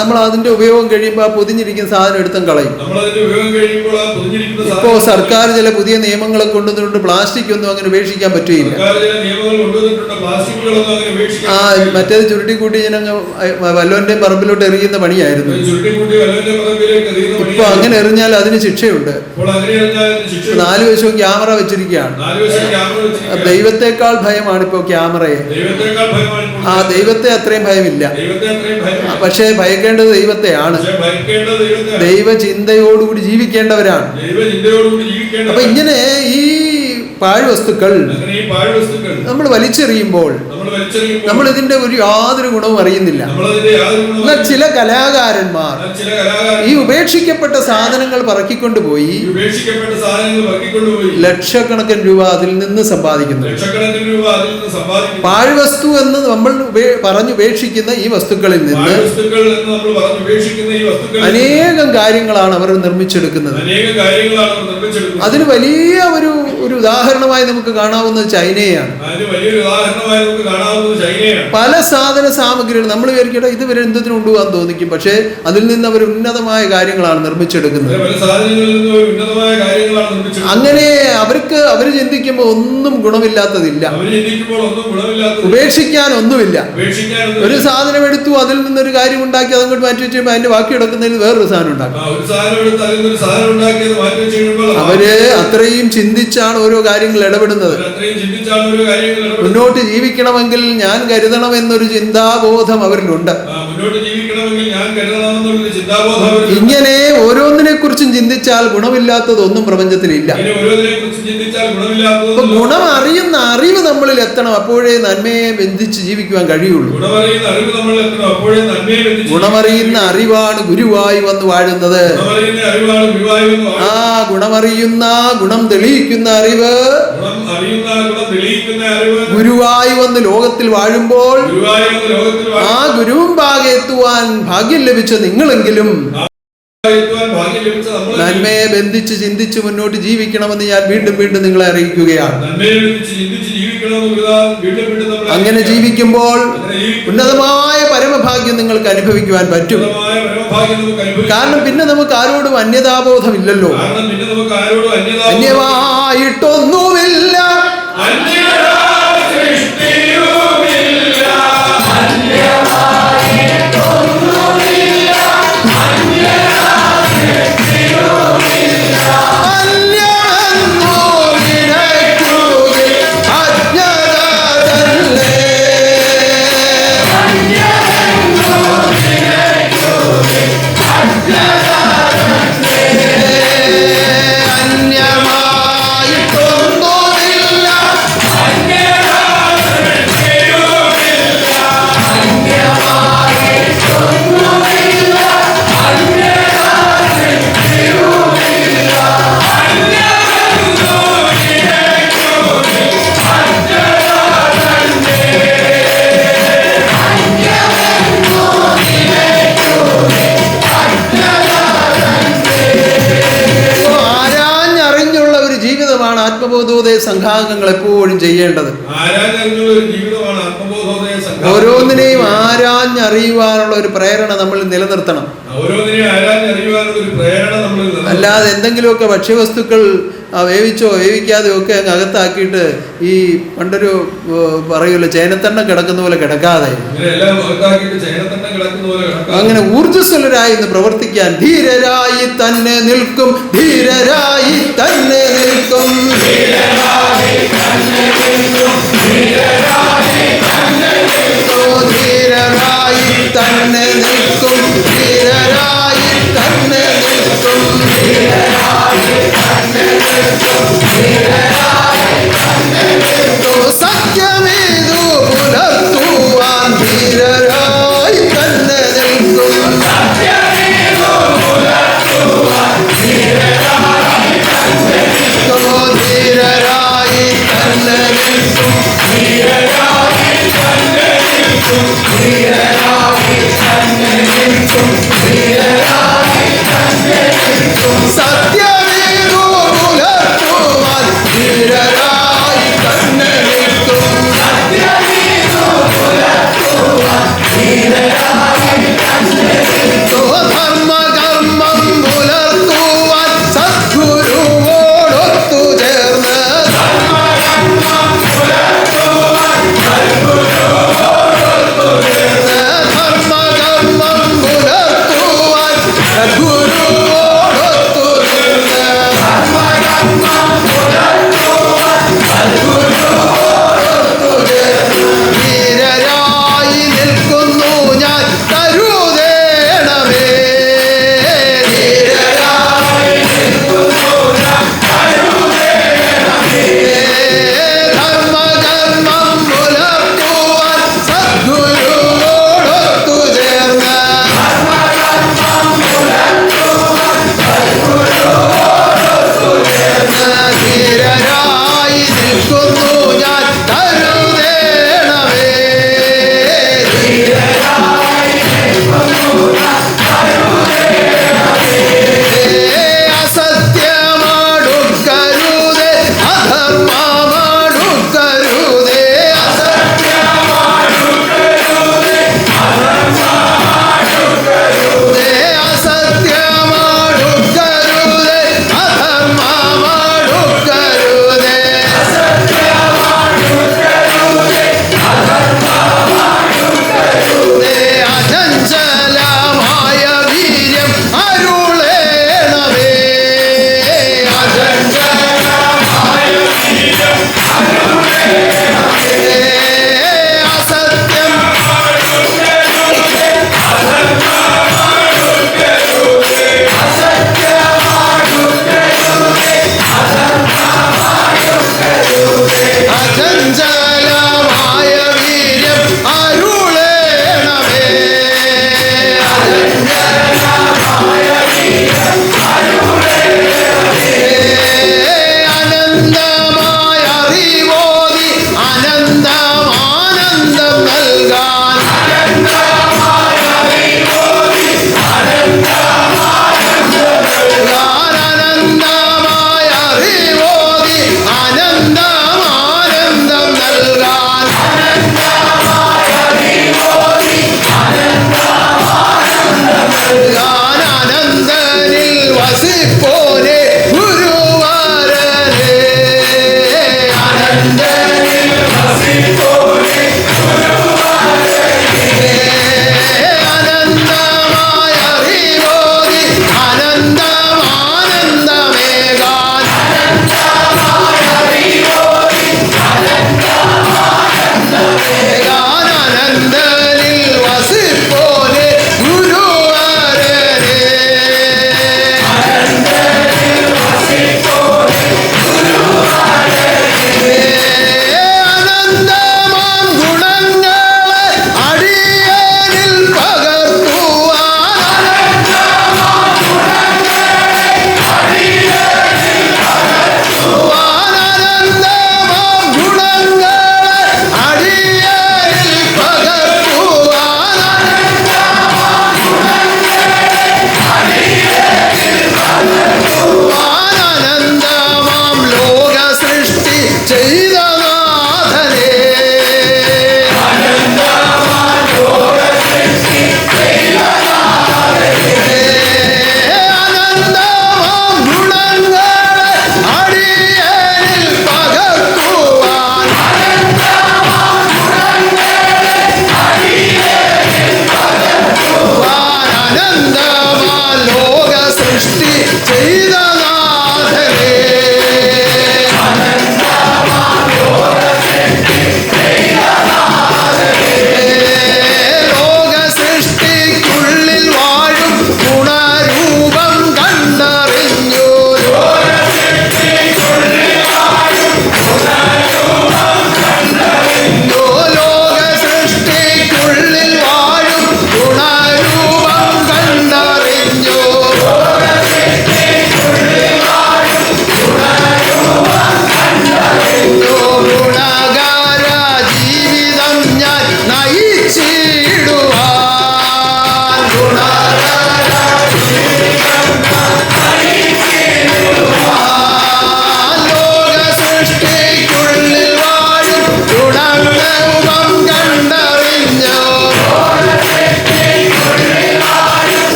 നമ്മൾ അതിന്റെ ഉപയോഗം കഴിയുമ്പോൾ ആ പൊതിഞ്ഞിരിക്കുന്ന സാധനം എടുത്തും കളയും. നമ്മളതിന്റെ ഉപയോഗം കഴിയുമ്പോൾ ആ പൊതിഞ്ഞിരിക്കുന്ന ഇപ്പോ സർക്കാർ ചില പുതിയ നിയമങ്ങളെ കൊണ്ടുവന്നിട്ടുണ്ട്. പ്ലാസ്റ്റിക് ഒന്നും അങ്ങനെ ഉപേക്ഷിക്കാൻ പറ്റുകയില്ല. മറ്റേത് ചുരുട്ടിക്കൂട്ടി ജനങ്ങൾ വല്ലവന്റെ പറമ്പിലോട്ട് എറിയുന്ന പണിയായിരുന്നു. ഇപ്പൊ അങ്ങനെ എറിഞ്ഞാൽ അതിന് ശിക്ഷയുണ്ട്. 4 വശവും ക്യാമറ വെച്ചിരിക്കുകയാണ്. ദൈവത്തെക്കാൾ ഭയമാണ് ഇപ്പോ ക്യാമറയെ. ദൈവത്തെ അത്രയും ഭയമില്ല. പക്ഷേ ഭയക്കേണ്ടത് ദൈവത്തെയാണ്. ദൈവചിന്തയോടുകൂടി ജീവിക്കേണ്ടവരാണ്. അപ്പൊ ഇങ്ങനെ ഈ പാഴ്വസ്തുക്കൾ നമ്മൾ വലിച്ചെറിയുമ്പോൾ നമ്മൾ ഇതിന്റെ ഒരു യാതൊരു ഗുണവും അറിയുന്നില്ല. എന്നാൽ ചില കലാകാരന്മാർ ഈ ഉപേക്ഷിക്കപ്പെട്ട സാധനങ്ങൾ പറക്കിക്കൊണ്ടുപോയി ലക്ഷക്കണക്കിന് രൂപ അതിൽ നിന്ന് സമ്പാദിക്കുന്നു. പാഴ്വസ്തു എന്ന് നമ്മൾ പറഞ്ഞുപേക്ഷിക്കുന്ന ഈ വസ്തുക്കളിൽ നിന്ന് അനേകം കാര്യങ്ങളാണ് അവർ നിർമ്മിച്ചെടുക്കുന്നത്. അതിന് വലിയ ഒരു ഉദാഹരണമായി നമുക്ക് കാണാവുന്നത് ചൈനയാണ്. പല സാധന സാമഗ്രികൾ നമ്മൾ വിചാരിക്കട്ടെ ഇത് വരെ എന്തിനു കൊണ്ടുപോകാൻ തോന്നിക്കും. പക്ഷേ അതിൽ നിന്ന് അവർ ഉന്നതമായ കാര്യങ്ങളാണ് നിർമ്മിച്ചെടുക്കുന്നത്. അങ്ങനെ അവർ ചിന്തിക്കുമ്പോൾ ഒന്നും ഗുണമില്ലാത്തതില്ല, ഉപേക്ഷിക്കാൻ ഒന്നുമില്ല. ഒരു സാധനം എടുത്തു, അതിൽ നിന്നൊരു കാര്യം ഉണ്ടാക്കി അതങ്ങോട്ട് മാറ്റി വെച്ചുമ്പോൾ അതിന്റെ ബാക്കി കിടക്കുന്നതിൽ വേറൊരു സാധനം ഉണ്ടാക്കും. അവര് അത്രയും ചിന്തിച്ചാണ് ഓരോ കാര്യങ്ങൾ ഇടപെടുന്നത്. മുന്നോട്ട് ജീവിക്കണമെങ്കിൽ ഞാൻ കരുതണം എന്നൊരു ചിന്താബോധം അവരിലുണ്ട്. ഇങ്ങനെ ഓരോന്നിനെ കുറിച്ചും ചിന്തിച്ചാൽ ഗുണമില്ലാത്തതൊന്നും പ്രപഞ്ചത്തിലില്ല. ഗുണം അറിയുന്ന അറിവ് നമ്മളിൽ എത്തണം. അപ്പോഴേ നന്മയെ ബന്ധിച്ച് ജീവിക്കുവാൻ കഴിയുള്ളൂ. ഗുണമറിയുന്ന അറിവാണ് ഗുരുവായി വന്ന് വാഴുന്നത്. ഗുണമറിയുന്ന ഗുണം തെളിയിക്കുന്ന അറിവ് ഗുരുവായി വന്ന് ലോകത്തിൽ വാഴുമ്പോൾ ആ ഗുരുവും ഭാഗം എത്തുവാൻ ഭാഗ്യം ലഭിച്ച നിങ്ങളെങ്കിലും നന്മയെ ബന്ധിച്ച് ചിന്തിച്ച് മുന്നോട്ട് ജീവിക്കണമെന്ന് ഞാൻ വീണ്ടും വീണ്ടും നിങ്ങളെ അറിയിക്കുകയാണ്. അങ്ങനെ ജീവിക്കുമ്പോൾ ഉന്നതമായ പരമഭാഗ്യം നിങ്ങൾക്ക് അനുഭവിക്കുവാൻ പറ്റും. കാരണം പിന്നെ നമുക്ക് ആരോടും അന്യതാബോധമില്ലല്ലോ. അന്യമായിട്ടൊന്നുമില്ല, ആത്മബോധോദയ സംഘാംഗങ്ങൾ എപ്പോഴും ചെയ്യേണ്ടത്. ഓരോന്നിനെയും ആരാഞ്ഞറിയുവാനുള്ള ഒരു പ്രേരണ നമ്മൾ നിലനിർത്തണം. അല്ലാതെ എന്തെങ്കിലുമൊക്കെ ഭക്ഷ്യവസ്തുക്കൾ വേവിച്ചോ വേവിക്കാതെയോ ഒക്കെ അങ്ങ് അകത്താക്കിയിട്ട് ഈ പണ്ടൊരു പറയുമല്ലോ ചേനത്തണ്ണം കിടക്കുന്ന പോലെ കിടക്കാതെ അങ്ങനെ ഊർജ്ജസ്വലരായി ഇന്ന് പ്രവർത്തിക്കാൻ ധീരരായി തന്നെ നിൽക്കും, ധീരരായി തന്നെ നിൽക്കും, ധീരരായി തന്നെ നിൽക്കും, ധീരരായി തന്നെ നിൽക്കും, ധീരരായി തന്നെ നിൽക്കും, ധീരരായി തന്നെ നിൽക്കും, ധീരരായി തന്നെ നിൽക്കും, ധീരരായി തന്നെ നിൽക്കും, സത്യമേതു പുലർത്തുവാൻ ധീരരായി തന്നെ നിൽക്കും, സത്യമേതു പുലർത്തുവാൻ ധീരരായി തന്നെ നിൽക്കും, ധീരരായി തന്നെ നിൽക്കും, ധീരരായി തന്നെ നിൽക്കും, ധീരരായി തന്നെ നിൽക്കും, ധീരരായി തന്നെ നിൽക്കും, സത്യമേതു പുലർത്തുവാൻ ധീരരായി തന്നെ നിൽക്കും, സത്യമേതു പുലർത്തുവാൻ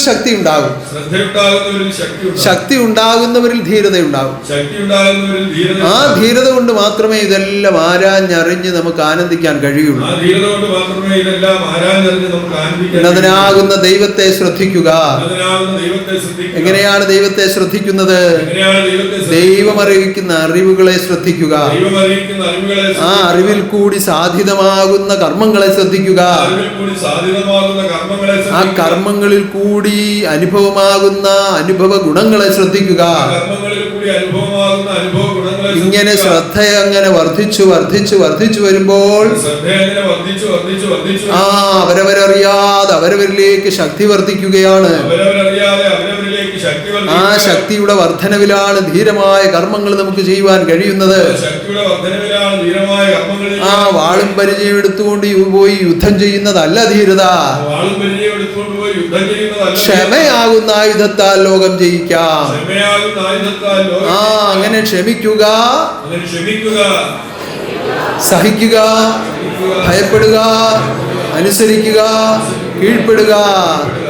ശക്തി ഉണ്ടാകും. ശ്രദ്ധയുണ്ടാകുന്നവരിൽ ശക്തി ഉണ്ടാകും. ശക്തി ഉണ്ടാകുന്നവരിൽ ധീരതയുണ്ടാകും. ശക്തി ഉണ്ടാകുന്നവരിൽ ധീരത. ആ ധീരത കൊണ്ട് മാത്രമേ ഇതെല്ലാം ആരാഞ്ഞറിഞ്ഞ് നമുക്ക് ആനന്ദിക്കാൻ കഴിയുള്ളൂ. ആ ധീരത കൊണ്ട് മാത്രമേ ഇതെല്ലാം ആരാഞ്ഞറിഞ്ഞ് നമുക്ക് ആനന്ദിക്കാൻ. ഉന്നതനാകുന്ന ദൈവത്തെ ശ്രദ്ധിക്കുക. ഉന്നതനാകുന്ന ദൈവത്തെ ശ്രദ്ധിക്കുക. എങ്ങനെയാണ് ദൈവത്തെ ശ്രദ്ധിക്കുന്നത്? എങ്ങനെയാണ് ദൈവത്തെ ശ്രദ്ധിക്കുക? ദൈവം അറിയിക്കുന്ന അറിവുകളെ ശ്രദ്ധിക്കുക. ദൈവം അറിയിക്കുന്ന അറിവുകളെ ആ ശ്രദ്ധിക്കുക. അറിവിൽ കൂടി സാധിതമാകുന്ന കർമ്മങ്ങളെ ശ്രദ്ധിക്കുക. അറിവിൽ കൂടി സാധ്യതമാകുന്ന കർമ്മങ്ങളെ ആ ശ്രദ്ധിക്കുക. കർമ്മങ്ങളിൽ കൂടി അനുഭവമാകുന്ന അനുഭവ ഗുണങ്ങളെ ശ്രദ്ധിക്കുക. ആ കർമ്മങ്ങളിൽ കൂടി അനുഭവമാകുന്ന അനുഭവ ഗുണങ്ങളെ ഇങ്ങനെ ശ്രദ്ധിക്കുക. ശ്രദ്ധ അങ്ങനെ വർദ്ധിച്ചു വരുമ്പോൾ ശ്രദ്ധ എങ്ങനെ വർദ്ധിച്ചു ആ അവരവരറിയാതെ അവരവരിലേക്ക് ശക്തി വർദ്ധിക്കുകയാണ്. അവരവരറിയാതെ അവരവരിലേക്ക് ശക്തി ആ വർദ്ധിക്കുക. ശക്തിയുടെ വർധനവിലാണ് ധീരമായ കർമ്മങ്ങൾ നമുക്ക് ചെയ്യുവാൻ കഴിയുന്നത്. ശക്തിയുടെ വർദ്ധനവിലാണ് ധീരമായ കർമ്മങ്ങളിൽ ആ വാളും പരിചയം എടുത്തുകൊണ്ട് പോയി യുദ്ധം ചെയ്യുന്നതല്ല ധീരത. വാളും പരിചയം എടുത്തുകൊണ്ട് പോയി യുദ്ധം ചെയ്യുന്നതല്ല. ക്ഷമയാകുന്ന ആയുധത്താൽ ലോകം ജയിക്കാം. ക്ഷമയാകുന്ന ആയുധത്താൽ ലോകം ആ അങ്ങനെ ക്ഷമിക്കുക, അങ്ങനെ ക്ഷമിക്കുക, സഹിക്കുക, ഭയപ്പെടുക, അനുസരിക്കുക, കീഴ്പ്പെടുക.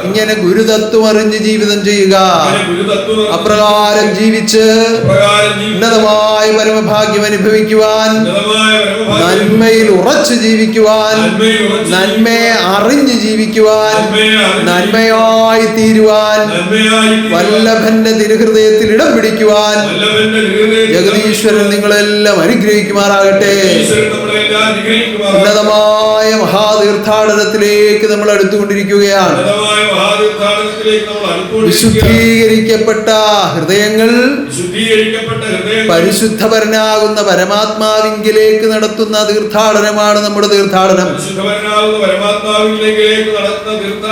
ഇങ്ങനെ ഗുരുതത്വം അറിഞ്ഞ് ജീവിതം ചെയ്യുക. അങ്ങനെ ഗുരുതത്വം അപ്രകാരം ജീവിച്ച് പ്രകാരം ജീവിക്കുക. ഉന്നതമായ പരമഭാഗ്യം അനുഭവിക്കുവാൻ, ഉന്നതമായ പരമഭാഗ്യം നന്മയിൽ ഉറച്ചു ജീവിക്കുവാൻ, നന്മയിൽ ഉറച്ചു നന്മയെ അറിഞ്ഞ് ജീവിക്കുവാൻ, നന്മയെ അറിഞ്ഞ് നന്മയായി തീരുവാൻ, നന്മയായി തീരുവാൻ, വല്ലഭന്റെ തിരുഹൃദയത്തിൽ ഇടം പിടിക്കുവാൻ വല്ലഭന്റെ ഹൃദയത്തിൽ ജഗദീശ്വരൻ നിങ്ങളെല്ലാം അനുഗ്രഹിക്കുമാറാകട്ടെ. ഈശ്വരൻ നമ്മളെല്ലാം അനുഗ്രഹിക്കുമാറാകട്ടെ. ഉന്നതമായ മഹാതീർത്ഥാടനത്തിലേക്ക് നമ്മൾ അടുത്തുകൊണ്ടിരിക്കുകയാണ്. ഉന്നതമായ മഹാതീർത്ഥാടനത്തിലേക്ക് നമ്മൾ അടുത്തുകൊണ്ടിരിക്കുകയാണ്. വിശുദ്ധീകരിക്കപ്പെട്ട ഹൃദയങ്ങൾ ശുദ്ധീകരിക്കപ്പെട്ട ഹൃദയം പരിശുദ്ധപരനാകുന്ന പരമാത്മാവിങ്കിലേക്ക് നടത്തുന്ന തീർത്ഥാടനമാണ് നമ്മുടെ തീർത്ഥാടനം. പരിശുദ്ധവനാകുന്ന പരമാത്മാവിലേക്ക് നടത്തുന്ന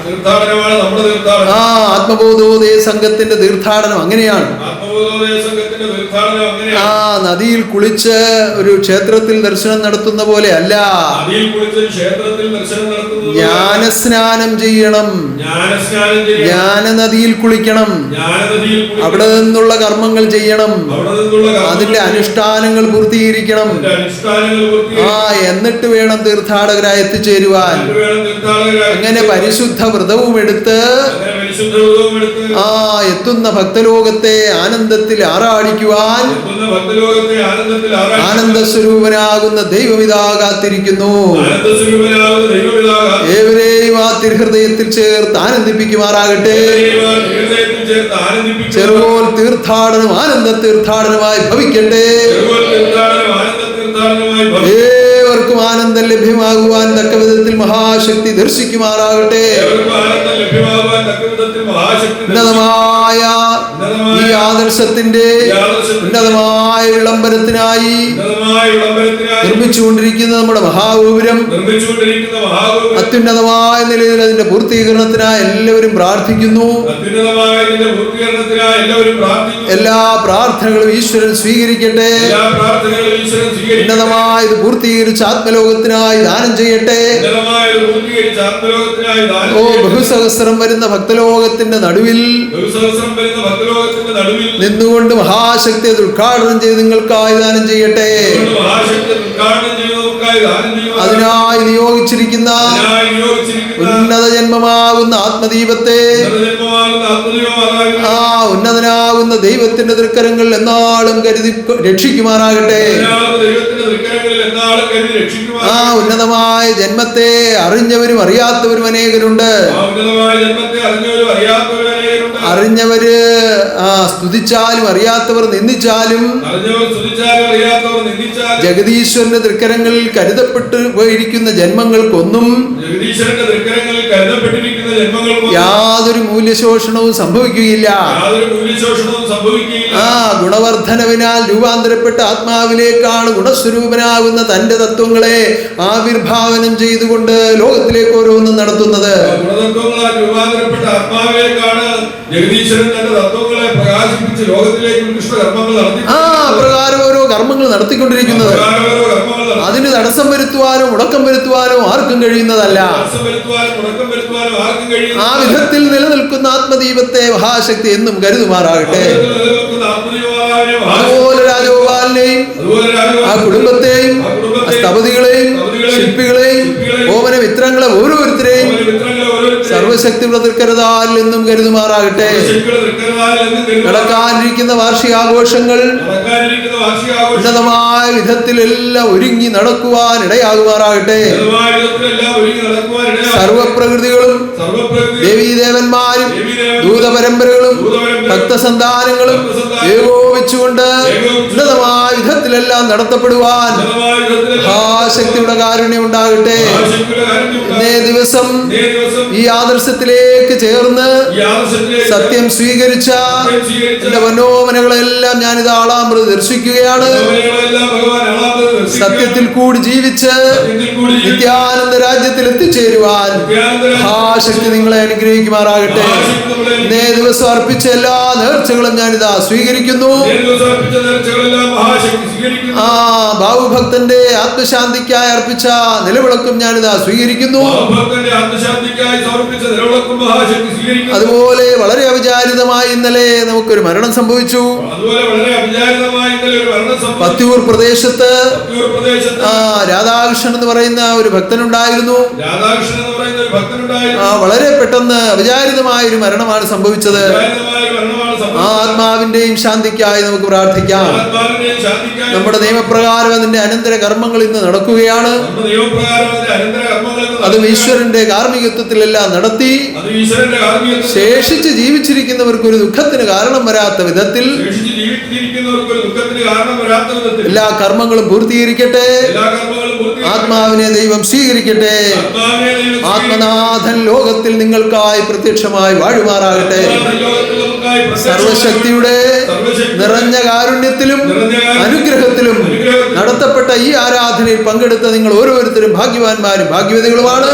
തീർത്ഥാടനമാണ് നമ്മുടെ തീർത്ഥാടനം. ആ ആത്മബോധോദയ സംഘത്തിന്റെ തീർത്ഥാടനം അങ്ങനെയാണ്. ആത്മബോധോദയ സംഘത്തിന്റെ തീർത്ഥാടനം ആ അങ്ങനെയാണ്. നദിയിൽ കുളിച്ച് ഒരു ക്ഷേത്രത്തിൽ ദർശനം നടത്തുന്ന പോലെ അല്ല. നദിയിൽ കുളിച്ച് ക്ഷേത്രത്തിൽ ദർശനം നടത്തുന്നത് ജ്ഞാനസ്നാനം ചെയ്യണം. ജ്ഞാനസ്നാനം ചെയ്യണം. ജ്ഞാനനദിയിൽ കുളിക്കണം. ജ്ഞാനനദിയിൽ കുളിക്കണം. അവിടെ നിന്നുള്ള കർമ്മങ്ങൾ ചെയ്യണം. അവിടെ നിന്നുള്ള കർമ്മങ്ങൾ അതിന്റെ അനുഷ്ഠാനങ്ങൾ പൂർത്തീകരിക്കണം. അതിന്റെ അനുഷ്ഠാനങ്ങൾ ആ പൂർത്തീകരിക്കണം. എന്നിട്ട് വേണം തീർത്ഥാടകരായി എത്തിച്ചേരുവാൻ. എന്നിട്ട് വേണം തീർത്ഥാടകരായി അങ്ങനെ പരിശുദ്ധ വ്രതവും എടുത്ത് അങ്ങനെ പരിശുദ്ധ വ്രതവും എടുത്ത് ആ എത്തുന്ന ഭക്തലോകത്തെ ആനന്ദത്തിൽ ആറാടിക്കുവാൻ എത്തുന്ന ഭക്തലോകത്തെ ആനന്ദത്തിൽ ആരാധിക്കുക. ആനന്ദസ്വരൂപനാകുന്ന ദൈവമിതാ കാത്തിരിക്കുന്നു. ആനന്ദസ്വരൂപനാകുന്ന ദൈവപിതാവ് ഏവരെയും ആ തിരുഹൃദയത്തിൽ ചേർത്ത് ആനന്ദിപ്പിക്കുമാറാകട്ടെ. ഹൃദയത്തിൽ ചേർത്ത് ആനന്ദിപ്പിക്കുക. ചെറുകോൽ തീർത്ഥാടനം ആനന്ദ തീർത്ഥാടനമായി ഭവിക്കട്ടെ. ചെറുകോൽ തീർത്ഥാടനം ആനന്ദ തീർത്ഥാടനമായി ഭവിക്കട്ടെ. ഏവർക്കും ആനന്ദം ലഭ്യമാകുവാൻ തക്ക വിധത്തിൽ മഹാശക്തി ദർശിക്കുമാറാകട്ടെ. ഏവർക്കും ആനന്ദം ലഭ്യമാകുവാൻ തക്കവിധത്തിൽ മഹാശക്തി ഉന്നതമായ ഈ ആദർശത്തിന്റെ ഉന്നതമായ വിളംബരത്തിനായി ഉന്നതമായ വിളംബരത്തിനായി നിർമ്മിച്ചുകൊണ്ടിരിക്കുന്ന നമ്മുടെ മഹാഗോപുരം നിർമ്മിച്ചുകൊണ്ടിരിക്കുന്ന മഹാഗോപുരം അത്യുന്നതമായ നിലയിൽ അതിന്റെ പൂർത്തീകരണത്തിനായി എല്ലാവരും പ്രാർത്ഥിക്കുന്നു. അത്യുന്നതമായ ഇതിന്റെ പൂർത്തീകരണത്തിനായി എല്ലാവരും പ്രാർത്ഥിക്കുന്നു. എല്ലാ പ്രാർത്ഥനകളും ഈശ്വരൻ സ്വീകരിക്കട്ടെ. എല്ലാ പ്രാർത്ഥനകളും ഈശ്വരൻ സ്വീകരിക്കട്ടെ. ഉന്നതമായ ഇത് പൂർത്തീകരിച്ച് ആത്മലോകത്തിനായി ദാനം ചെയ്യട്ടെ. ഉന്നതമായ ഇത് പൂർത്തീകരിച്ച് ആത്മലോകത്തിനായി ദാനം ഓ ചെയ്യട്ടെ. ബഹുസഹസ്രം വരുന്ന ഭക്തലോകത്തിന്റെ നടുവിൽ ബഹുസഹസ്രം വരുന്ന ഭക്തലോകത്തിന്റെ നടുവിൽ നിന്നുകൊണ്ട് മഹാശക്തി അത് ഉദ്ഘാടനം ചെയ്ത് നിങ്ങൾക്കായി ദാനം ചെയ്യട്ടെ. നിന്നുകൊണ്ട് മഹാശക്തി ഉദ്ഘാടനം ചെയ്യുന്നവർക്കായി ദാനം ചെയ്യുവാൻ അതിനായി നിയോഗിച്ചിരിക്കുന്ന അതിനായി നിയോഗിച്ചിരിക്കുന്ന ഉന്നത ജന്മമാകുന്ന ആത്മദീപത്തെ ഉന്നതജന്മമാകുന്ന ആത്മദൈവമാകുന്ന ആ ഉന്നതനാകുന്ന ദൈവത്തിന്റെ തൃക്കരങ്ങൾ എന്നാളും കരുതി രക്ഷിക്കുമാറാകട്ടെ. ദൈവത്തിന്റെ തൃക്കരങ്ങളിൽ എന്നാളും കരുതി രക്ഷിക്കുവാൻ ആ ഉന്നതമായ ജന്മത്തെ അറിഞ്ഞവരും അറിയാത്തവരും അനേകരുണ്ട്. ആ ഉന്നതമായ ജന്മത്തെ അറിഞ്ഞവരും അറിയാത്തവരും അനേകരുണ്ട്. അറിഞ്ഞവര് സ്തുതിച്ചാലും അറിയാത്തവർ നിന്ദിച്ചാലും അറിഞ്ഞവർ സ്തുതിച്ചാലും അറിയാത്തവർ നിന്ദിച്ചാലും ജഗദീശ്വരന്റെ തൃക്കരങ്ങളിൽ കരുതപ്പെട്ടു പോയിരിക്കുന്ന ജന്മങ്ങൾക്കൊന്നും ജഗദീശ്വരന്റെ തൃക്കരങ്ങളിൽ കരുതപ്പെട്ടിരിക്കുന്ന ജന്മങ്ങൾക്കും യാതൊരു മൂല്യശോഷണവും സംഭവിക്കുകയില്ല. യാതൊരു മൂല്യശോഷണവും സംഭവിക്കുകയില്ല. ആ ഗുണവർദ്ധനവിനാൽ രൂപാന്തരപ്പെട്ട ആത്മാവിലേക്കാണ് ഗുണസ്വരൂപനാകുന്ന തന്റെ തത്വങ്ങളെ ആവിർഭാവനം ചെയ്തുകൊണ്ട് ലോകത്തിലേക്ക് ഓരോന്നും നടത്തുന്നത്. ഗുണതത്വങ്ങളാൽ രൂപാന്തരപ്പെട്ട ആത്മാവിലേക്കാണ് ജഗദീശ്വരൻ തന്റെ തത്വങ്ങളെ പ്രകാശിപ്പിച്ച് ലോകത്തിലേക്ക് ഉത്കൃഷ്ട കർമ്മങ്ങൾ നടത്തി ആ പ്രകാരം ഓരോ കർമ്മങ്ങൾ നടത്തിക്കൊണ്ടിരിക്കുന്നത്. അതിന് തടസ്സം വരുത്തുവാനോ മുടക്കം വരുത്തുവാനോ ആർക്കും കഴിയുന്നതല്ല. ആ വിധത്തിൽ നിലനിൽക്കുന്ന ആത്മദീപത്തെ മഹാശക്തി എന്നും കരുതുമാറാകട്ടെ. അതുപോലെ രാജഗോപാലിനെയും ആ കുടുംബത്തെയും ആ സ്ഥപതികളെയും ശില്പികളെയും ഓമന മിത്രങ്ങളെ ഓരോരുത്തരെയും സർവശ സർവശക്തിയുടെ തൃക്കരതാൽ എന്നും കരുതുമാറാകട്ടെ. നടക്കാനിരിക്കുന്ന വാർഷികാഘോഷങ്ങൾ ഉന്നതമായ വിധത്തിലെല്ലാം ഒരുങ്ങി നടക്കുവാൻ ഇടയാകുമാറാകട്ടെ. സർവപ്രകൃതികളും ദേവീദേവന്മാരും ദൂതപരമ്പരകളും ഭക്തസന്താനങ്ങളും ഏകോപിച്ചുകൊണ്ട് ഉന്നതമായ വിധത്തിലെല്ലാം നടത്തപ്പെടുവാൻ മഹാശക്തിയുടെ കാരുണ്യം ഉണ്ടാകട്ടെ. ഇന്നേ ദിവസം ഈ ആദർശത്തിലേക്ക് ചേർന്ന് സത്യം സ്വീകരിച്ച എന്റെ മനോമനകളെല്ലാം ഞാനിത് ആളാമൃത് ദർശിക്കുകയാണ്. സത്യത്തിൽ കൂടി ജീവിച്ച് നിത്യാനന്ദ രാജ്യത്തിൽ എത്തിച്ചേരുവാൻ മഹാശക്തി നിങ്ങളെ അനുഗ്രഹിക്കുമാറാകട്ടെ. ഇന്നേ ദിവസം അർപ്പിച്ച എല്ലാ നേർച്ചകളും ഞാനിതാ സ്വീകരിക്കുന്നു. ബാബുഭക്തന്റെ ആത്മശാന്തിക്കായി അർപ്പിച്ച നിലവിളക്കും ഞാനിതാ സ്വീകരിക്കുന്നു. അതുപോലെ വളരെ അവിചാരിതമായി ഇന്നലെ നമുക്കൊരു മരണം സംഭവിച്ചു. പത്തിയൂർ പ്രദേശത്ത് രാധാകൃഷ്ണൻ എന്ന് പറയുന്ന ഒരു ഭക്തനുണ്ടായിരുന്നു. വളരെ പെട്ടെന്ന് അവിചാരിതമായ ഒരു മരണമാണ് സംഭവിച്ചത്. ആത്മാവിന്റെയും ശാന്തിക്കായി നമുക്ക് പ്രാർത്ഥിക്കാം. നമ്മുടെ നിയമപ്രകാരം അതിന്റെ അനന്തര കർമ്മങ്ങൾ ഇന്ന് നടക്കുകയാണ്. അതും ഈശ്വരന്റെ കാർമ്മികത്വത്തിലെല്ലാം നടത്തി ശേഷിച്ച് ജീവിച്ചിരിക്കുന്നവർക്ക് ഒരു ദുഃഖത്തിന് കാരണം വരാത്ത വിധത്തിൽ എല്ലാ കർമ്മങ്ങളും പൂർത്തീകരിക്കട്ടെ. ആത്മാവിനെ ദൈവം സ്വീകരിക്കട്ടെ. ആത്മനാഥൻ ലോകത്തിൽ നിങ്ങൾക്കായി പ്രത്യക്ഷമായി വാഴുമാറാകട്ടെ. സർവശക്തിയുടെ നിറഞ്ഞ കാരുണ്യത്തിലും അനുഗ്രഹത്തിലും നടത്തപ്പെട്ട ഈ ആരാധനയിൽ പങ്കെടുത്ത നിങ്ങൾ ഓരോരുത്തരും ഭാഗ്യവാന്മാരും ഭാഗ്യവതികളുമാണ്.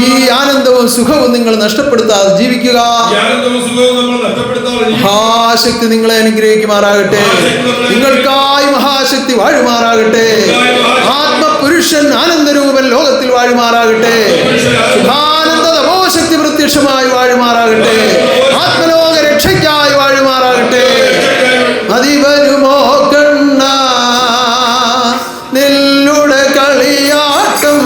ഈ ആനന്ദവും സുഖവും നിങ്ങൾ നഷ്ടപ്പെടുത്താതെ ജീവിക്കുക. മഹാശക്തി നിങ്ങളെ അനുഗ്രഹിക്കുമാറാകട്ടെ. നിങ്ങൾക്കായി മഹാശക്തി വാഴുമാറാകട്ടെ. ആത്മപുരുഷൻ ആനന്ദരൂപൻ ലോകത്തിൽ വാഴുമാറാകട്ടെ. ശുഭാനന്ദ തപോശക്തി പ്രത്യക്ഷമായി വാഴുമാറാകട്ടെ. ആത്മലോക രക്ഷയ്ക്കായി വാഴുമാറാകട്ടെ. അതിവരുമോ കണ്ണ നെല്ലുടെ കളിയാട്ടം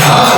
Ah